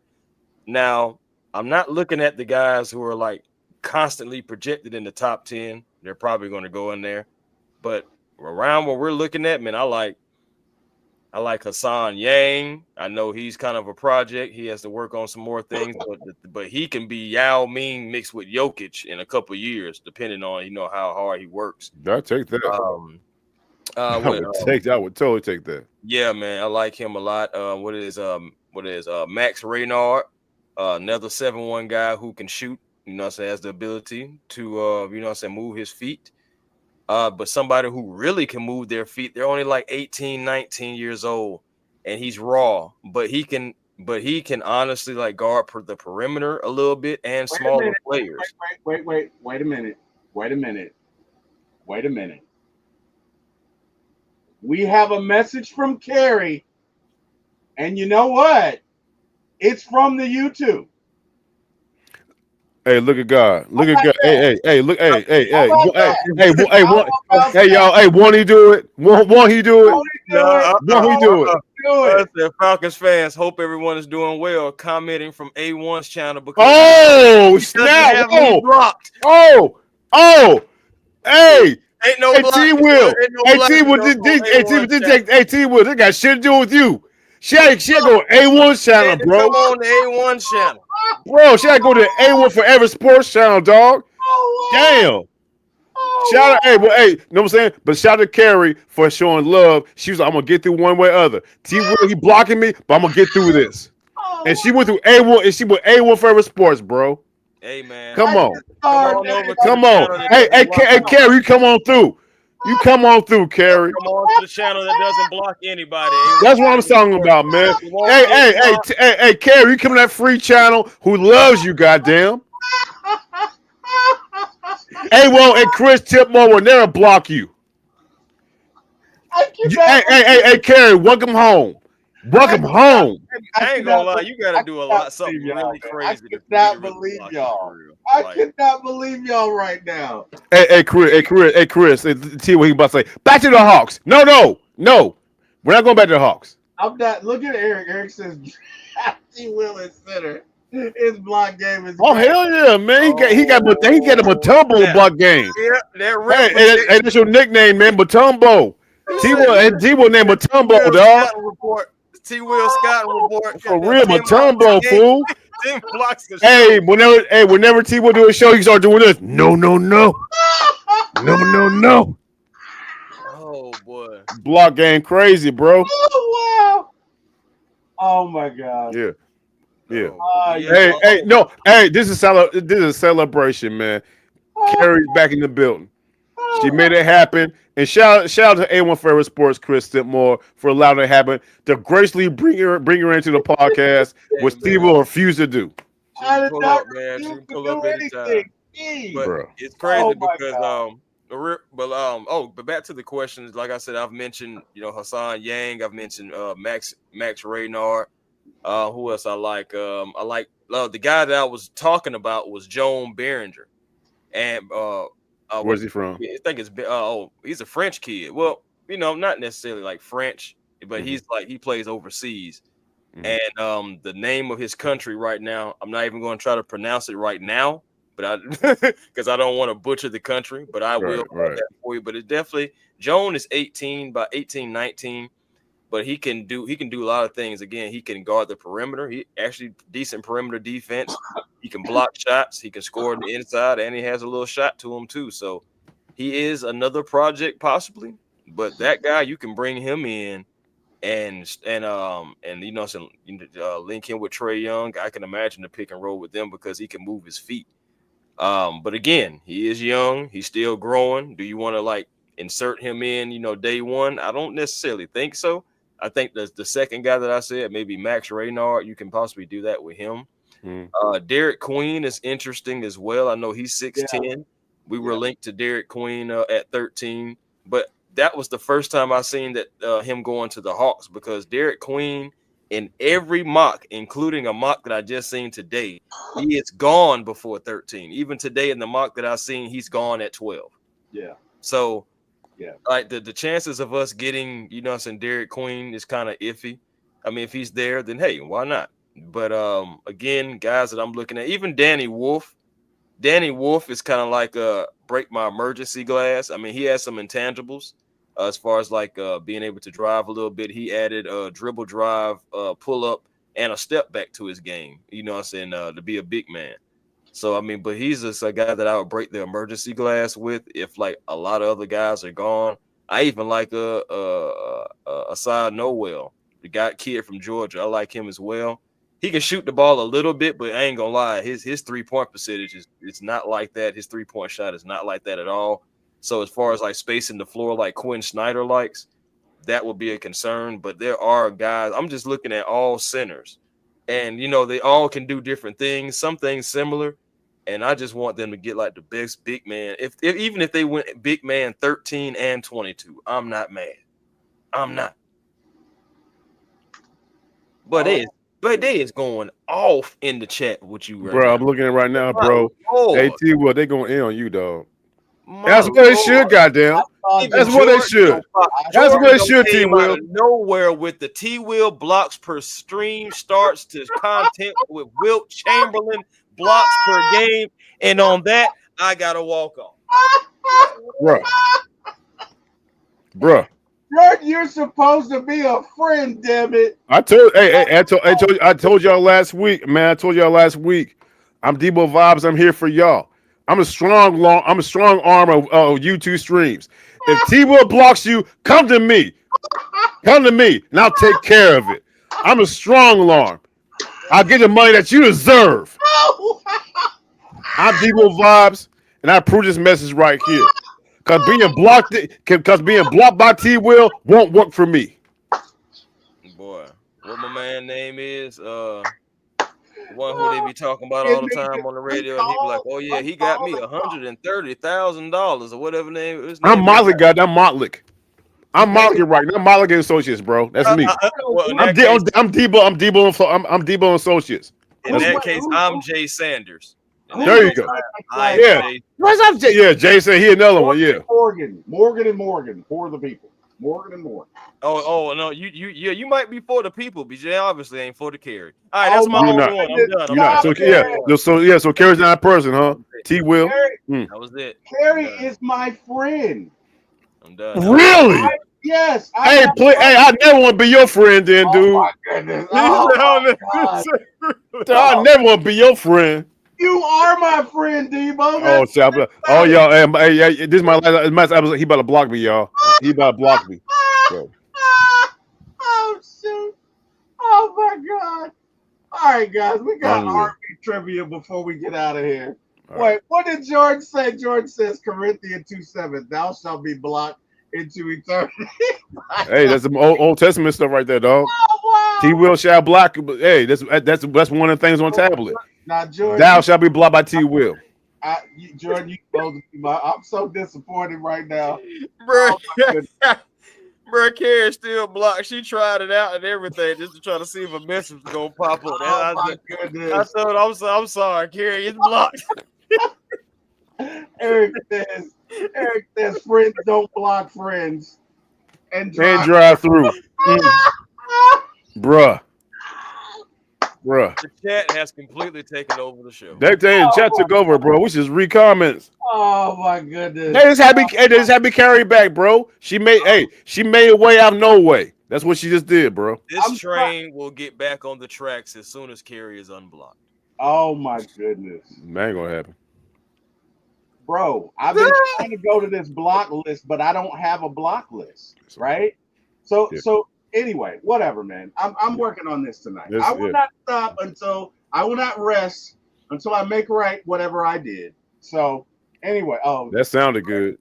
Now, I'm not looking at the guys who are like constantly projected in the top 10. They're probably going to go in there. But around what we're looking at, man, I like Hassan Yang. I know he's kind of a project. He has to work on some more things, but he can be Yao Ming mixed with Jokic in a couple of years, depending on how hard he works. I take that. Um, I what would take that. I would totally take that. Yeah, man, I like him a lot. What is Max Raynard, another 7-1 guy who can shoot. Has the ability to move his feet. But somebody who really can move their feet. They're only like 18, 19 years old, and he's raw. But he can honestly like guard the perimeter a little bit and Wait a smaller minute. players. Wait a minute. Wait a minute. We have a message from Carrie, and you know what? It's from the YouTube. Hey, look at God. Look at about God. that? Hey, look. Hey, hey, How hey, about that? hey, How one, about hey, y'all. that? Hey, won't he do it? Won't he do it? Won't he No, do it? Won't he do it? Do I it. said Falcons fans, hope everyone is doing well. Commenting from A1's channel because Oh, he doesn't snap. have me blocked. Oh. Hey, Ain't no hey, block. T Will. Ain't no Hey, block T Will. on A1's channel. Hey, T Will. This got shit to do with you. She had to go A1 They channel, had to come bro. on the A1 channel. Bro, she had to go to A1 Forever Sports channel, dog. Oh, wow. Damn. Oh, Shout out, hey, wow. you know what I'm saying? But shout out to Carrie for showing love. She was like, I'm gonna get through one way or other. T Will, he blocking me, but I'm gonna get through this. Oh, And she went through A1, and she went A1 Forever Sports, bro. Hey man, Come I on. just come started on over to the Come on. channel that Hey, doesn't block nobody. Carrie, you come on through. You come on through, Carrie. Come on to the channel that doesn't block anybody. That's what I'm A1 talking about, man. You won't get blocked. Hey, Carrie, you come to that free channel who loves you, goddamn. Hey, well, and Chris Tipmore will never block you. I cannot Hey, Carrie, welcome home. I Welcome cannot home. I ain't gonna lie, you gotta do something believe y'all, really man. crazy I to cannot really believe block you y'all. for real. I Like, cannot believe y'all right now. Hey, Chris. See what he about to say. Back to the Hawks. No. We're not going back to the Hawks. I'm not. Look at Eric. Eric says T. Will is center. His block game is Oh great. hell yeah, man! He got a Matumbo snap. block game. Yeah, that Hey, replicates. that's your nickname, man, Matumbo. He T said Will named the T Matumbo, Will dog. scouting report. T Will scouting report. For Goddamn real, 10 blocks a Matumbo, game. fool. 10 blocks a Hey, show. whenever T Will do a show, he start doing this. No. Oh boy. Block game crazy, bro. Oh wow! Oh my God! Yeah. Oh, yeah. Hey, no. Hey, this is a celebration, man. Carrie's back in the building. She made it happen. And shout out to A1 Forever Sports, Chris Stentmore, for allowing it to happen. To graciously bring her into the podcast, Hey, which Steve man. will refuse to do. She I can did pull not up, man. She refuse can to pull do up anytime. anything. Jeez. But Bro. it's Oh crazy my because God! but back to the questions. Like I said, I've mentioned Hassan Yang. I've mentioned Max Raynard. Who else I like? The guy that I was talking about was Joan Behringer, and Where's he from? I think it's he's a French kid. Well, not necessarily like French, but Mhm. he's like he plays overseas. Mhm. And the name of his country right now, I'm not even going to try to pronounce it right now, but I because I don't want to butcher the country, but I will have Right. that for you. But it's definitely Joan is 18, by 18, 19, but he can do a lot of things. Again, he can guard the perimeter. He actually decent perimeter defense. He can block shots. He can score on the inside, and he has a little shot to him too. So he is another project possibly, but that guy you can bring him in and link him with Trey Young. I can imagine the pick and roll with them because he can move his feet. But again, he is young. He's still growing. Do you want to like insert him in, day one? I don't necessarily think so. I think the second guy that I said, maybe Max Raynard, you can possibly do that with him. Mhm. Derek Queen is interesting as well. I know he's Yeah, 6'10". We were yeah. linked to Derek Queen at 13, but that was the first time I seen that him going to the Hawks because Derek Queen in every mock, including a mock that I just seen today, he is gone before 13. Even today in the mock that I seen, he's gone at 12. Yeah, So yeah. like the chances of us getting, Derek Queen is kind of iffy. I mean, if he's there, then hey, why not? But again, guys that I'm looking at, even Danny Wolf. Danny Wolf is kind of like break my emergency glass. I mean, he has some intangibles as far as like being able to drive a little bit. He added a dribble drive, pull up, and a step back to his game. You know what I'm saying? To be a big man. So I mean, but he's just a guy that I would break the emergency glass with if like a lot of other guys are gone. I even like Asad Noel, the guy kid from Georgia. I like him as well. He can shoot the ball a little bit, but I ain't gonna lie, his 3-point percentage is it's not like that. His 3-point shot is not like that at all. So as far as like spacing the floor like Quinn Snyder likes, that would be a concern. But there are guys. I'm just looking at all centers, and they all can do different things. Some things similar, and I just want them to get like the best big man. If even if they went big man 13 and 22, I'm not mad. I'm not. But they is going off in the chat with you right Bro, now. I'm looking at it right now, My bro. Hey, Lord. T-Will, they going in on you, dog. My That's what they should, Lord. goddamn. thought That's that- what they should. That's what they Jordan should, came out T-Will. of nowhere with the T-Will blocks per stream, starts to content with Wilt Chamberlain blocks per game. And on that, I got to walk off. Bruh. Jordan, you're supposed to be a friend, damn it. I told y'all last week, man. I told y'all last week. I'm Debo Vibes. I'm here for y'all. I'm a strong arm of YouTube streams. If T-Will blocks you, come to me. Come to me, and I'll take care of it. I'm a strong arm. I'll get the money that you deserve. I'm Debo Vibes, and I approve this message right here. Cause being blocked by T-Will won't work for me. Boy, what my man name is, the one who they be talking about all the time on the radio, and he be like, "Oh yeah, he got me $130,000 or whatever his I'm name is." Motley, goddamn Motley. I'm Motley right now. I'm Motley and Associates, bro. That's me. Well, in I'm that case, Debo and Associates. in That's that me. case, I'm Jay Sanders. In There that you case, go. I am Yeah. Jay. What's up, Jay? Yeah, Jason. He another one. Yeah. Morgan and Morgan for the people. Morgan and Morgan. Oh no, you might be for the people, BJ obviously ain't for the carry. All right, that's my You're only not. one. I'm done. You're not. So yeah. So Carrie's not a person, huh? T Will. That was it. Carrie is my friend. I'm done. Really? Yes. Hey, I never want to be your friend, then, dude. Oh my goodness. Oh my God. I never want to be your friend. You are my friend, Debo. Oh, y'all. Hey, this is my last episode. He about to block me, y'all. He about to block me. So. Oh shoot! Oh my God! All right, guys, we got R&B trivia before we get out of here. Wait, what did George say? George says Corinthians 2:7, "Thou shalt be blocked into eternity." Hey, that's some Old Testament stuff right there, dog. Oh, wow. T Will shall block. But hey, that's one of the things on tablet. Now, George, Thou shall be blocked by T Will. Jordan, you supposed to be I'm so disappointed right now, bro. Bro, Carrie still blocked. She tried it out and everything just to try to see if a message was gonna pop up. Oh my goodness! I thought I'm sorry, Carrie. It's blocked. Eric says friends don't block friends and drive through. Bruh. The chat has completely taken over the show. They the chat took over, bro. We just read comments. Oh my goodness! They just had me carry back, bro. She made a way out of no way. That's what she just did, bro. This train will get back on the tracks as soon as Carrie is unblocked. Oh my goodness! That ain't gonna happen. Bro, I've been trying to go to this block list, but I don't have a block list, right? So anyway, whatever, man. I'm working on this tonight. I will not stop I will not rest until I make right whatever I did. So anyway, that sounded good.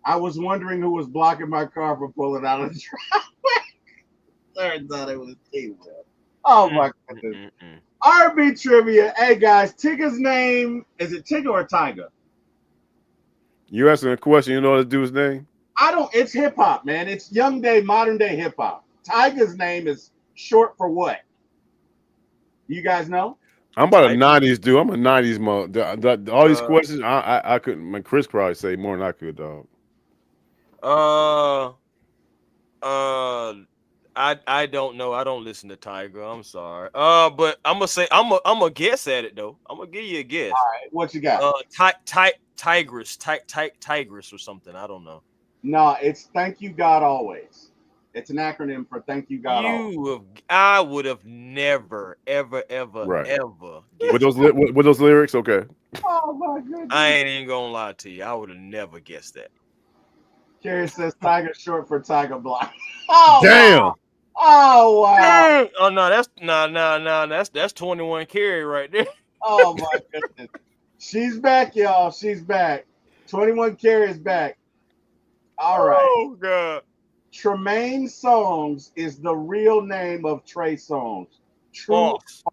I was wondering who was blocking my car from pulling out of the driveway. Turns out it was T-Will. Oh my goodness. R&B trivia. Hey guys, Tigger's name, is it Tigger or Tiger? You asking a question, you know the dude's name? It's hip hop, man. It's modern day hip hop. Tiger's name is short for what? You guys know? I'm about a 90s dude. I'm a 90s mode. All these questions, I couldn't. Chris probably say more than I could, dog. I don't know. I don't listen to Tiger. I'm sorry. But I'm gonna say I'm gonna guess at it though. I'm gonna give you a guess. What you got? Tigress or something. I don't know. No, it's Thank You God Always. It's an acronym for Thank You God Always. I would have never, ever, ever, Right. ever With guessed that. with those lyrics, okay. Oh my I goodness. ain't even gonna lie to you. I would have never guessed that. Carrie says Tiger short for Tiger Block. Oh wow. Damn. Oh wow. Oh no, that's that's 21 carry right there. Oh my goodness. She's back, y'all. She's back. 21 Carry is back. All right. Oh god. Tremaine Songs is the real name of Trey Songs. True. False.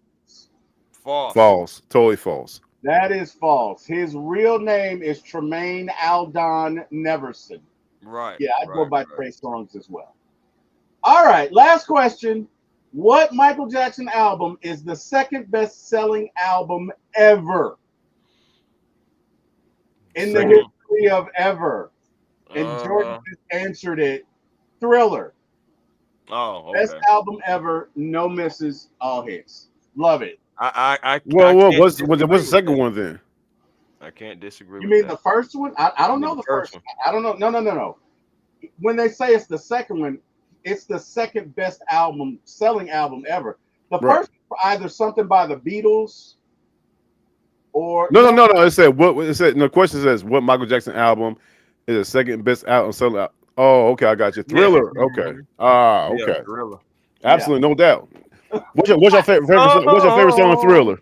False. False. Totally false. That is false. His real name is Tremaine Aldon Neverson. Right. Yeah, I go Right. by Right. Trey Songs as well. All right, last question. What Michael Jackson album is the second best-selling album ever in the Second. history of ever? And Jordan Uh, just answered it. Thriller. oh, Best okay. album ever, no misses, all hits. Love it. I can't What's the disagree with second that. one then? I can't disagree You with mean the that. first one? I I don't mean know the the first first one. one. I don't know. No. When they say it's the second one, it's the second best album, selling album ever. The Right. first either something by the Beatles or No, no, no, no. It said what? It said no. The question says what Michael Jackson album is the second best album selling? Oh, okay, I got you. Yeah. Thriller. Okay. Mhm. Ah, Yeah, okay. Thriller. yeah. Absolutely, no doubt. What's your favorite song? What's your favorite song on Oh, Thriller?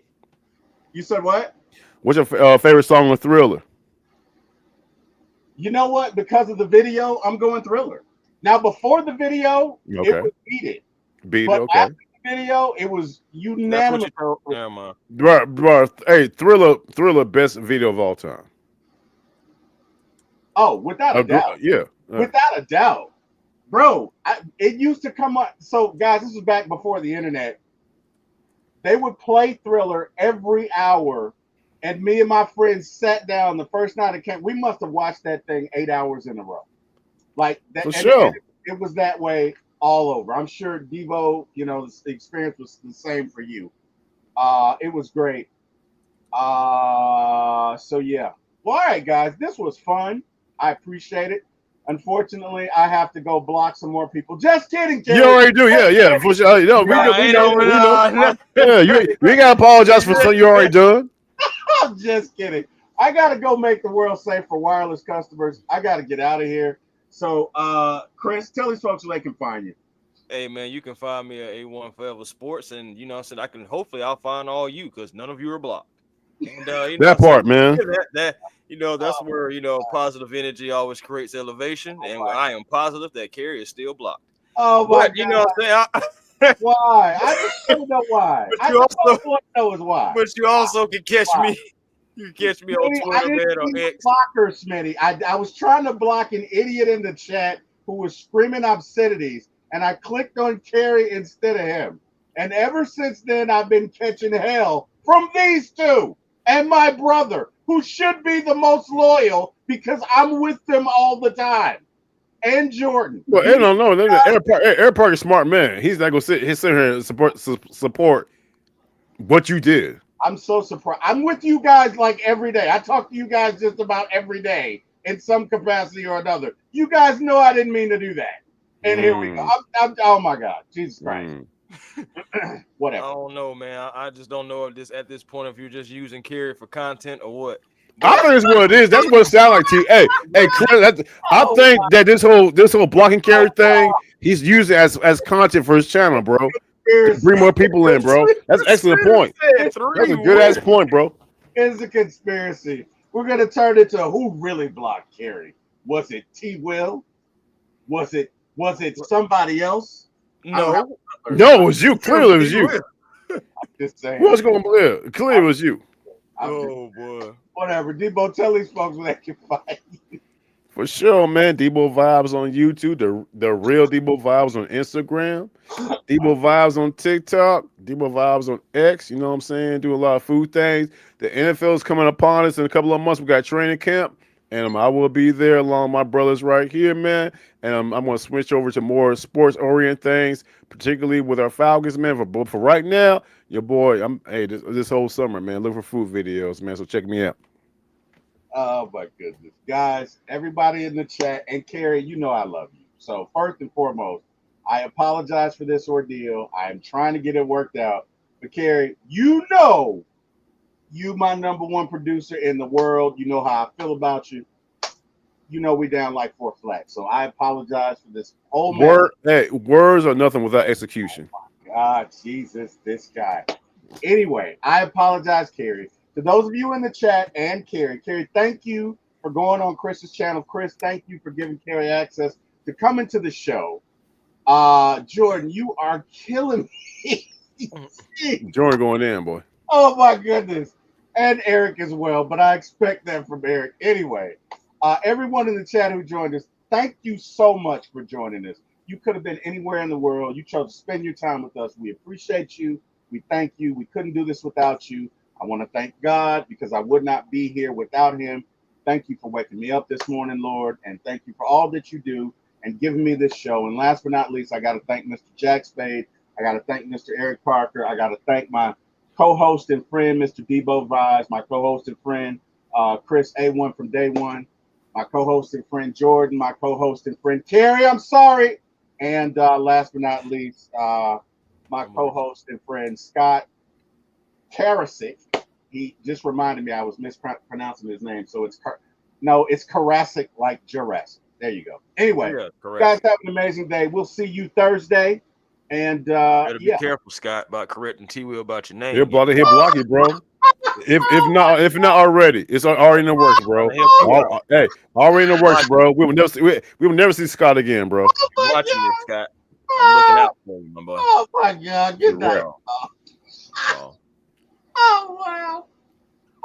You said what? What's your favorite song on Thriller? You know what? Because of the video, I'm going Thriller. Now, before the video, it Okay, was Beat It, Beat It. but Okay, after the video, it was that's what unanimous. you told. Never mind. bro. Hey, Thriller, best video of all time. Oh, without a doubt, Yeah. without a doubt, bro. It used to come up. So, guys, this was back before the internet. They would play Thriller every hour, and me and my friends sat down the first night it came. We must have watched that thing 8 hours in a row, like that, For and sure. it was that way all over. I'm sure Devo, the experience was the same for you. It was great. So yeah. Well, all right, guys, this was fun. I appreciate it. Unfortunately, I have to go block some more people. Just kidding, You Kerry. already do. Yeah, yeah. For sure. You know, Nah, we ain't know, over we know. there. Yeah, you ain't gotta apologize for something you already done. I'm just kidding. I gotta go make the world safe for wireless customers. I gotta get out of here. So, Chris, tell these folks where they can find you. Hey man, you can find me at A1 Forever Sports, and I said I can hopefully I'll find all you because none of you are blocked. And I That said part, man. that's where positive energy always creates elevation, and I am positive that Carrie is still blocked. Oh my But God, what I'm saying, why? I just want to know why. but I you just also want to know is why. but you also can catch Why? me. You can catch me on Smitty, I Twitter, didn't man, or mean to X. block her, Smitty. I was trying to block an idiot in the chat who was screaming obscenities, and I clicked on Kerry instead of him. And ever since then, I've been catching hell from these two and my brother, who should be the most loyal because I'm with them all the time. And Jordan. Well, You no. Air Park is a smart man. He's not gonna sit here and support what you did. I'm so surprised. I'm with you guys like every day. I talk to you guys just about every day in some capacity or another. You guys know I didn't mean to do that. And here we go. Mm, Oh my God. Jesus Christ. mm. I Whatever. don't know, man. I just don't know if this at this point if you're just using Carrie for content or what. I But think it's what it is. That's what it sounds like to you. Hey, Clint, I Oh, think that this whole blocking carry thing, he's using as content for his channel, bro. To bring more people in, bro. That's an excellent point. said That's three a good ass wins. point, bro. it's a conspiracy. We're going to turn it to who really blocked Kerry. Was it T. Will? Was it somebody else? No, No, it was you. Clearly, it was you. Just saying. Who else going to believe? Clearly, it was you. oh boy. Whatever. Debo, tell these folks where they can find you. For sure, man. Debo Vibes on YouTube. The real Debo Vibes on Instagram. Debo Vibes on TikTok. Debo Vibes on X. You know what I'm saying? Do a lot of food things. The NFL is coming upon us in a couple of months. We got training camp. and I will be there along my brothers right here, man. And I'm going to switch over to more sports oriented things, particularly with our Falcons, man. For right now, your boy, this whole summer, man. Look for food videos, man. So check me out. Oh my goodness, guys! Everybody in the chat and Carrie, you know I love you. So first and foremost, I apologize for this ordeal. I am trying to get it worked out. But Carrie, you my number one producer in the world. You know how I feel about you. You know we down like four flat. So I apologize for this whole mess. Words are nothing without execution. God, Jesus, this guy. Anyway, I apologize, Carrie. To those of you in the chat and Carrie, thank you for going on Chris's channel. Chris, thank you for giving Carrie access to come into the show. Jordan, you are killing me. Jordan going in, boy. Oh my goodness. And Eric as well, but I expect that from Eric. Anyway, everyone in the chat who joined us, thank you so much for joining us. You could have been anywhere in the world. You chose to spend your time with us. We appreciate you. We thank you. We couldn't do this without you. I want to thank God because I would not be here without him. Thank you for waking me up this morning, Lord, and thank you for all that you do and giving me this show. And last but not least, I got to thank Mr. Jack Spade. I got to thank Mr. Eric Parker. I got to thank my co-host and friend, Mr. Debo Vise, my co-host and friend, Chris A1 from Day One, my co-host and friend, Jordan, my co-host and friend, Terry, I'm sorry. And last but not least, my co-host and friend, Scott Karasik. He just reminded me I was mispronouncing his name. So it's Karasik like Jurassic. There you go. Anyway, Yeah, guys, have an amazing day. We'll see you Thursday. And better be careful, Scott, about correcting T Will about your name. He'll block you, bro. If not already, it's already in the works, bro. Hey, already in the works, bro. We will never see Scott again, bro. You're watching this, Scott. I'm looking out for you, my boy. Oh my God! Good night. Oh. Oh wow!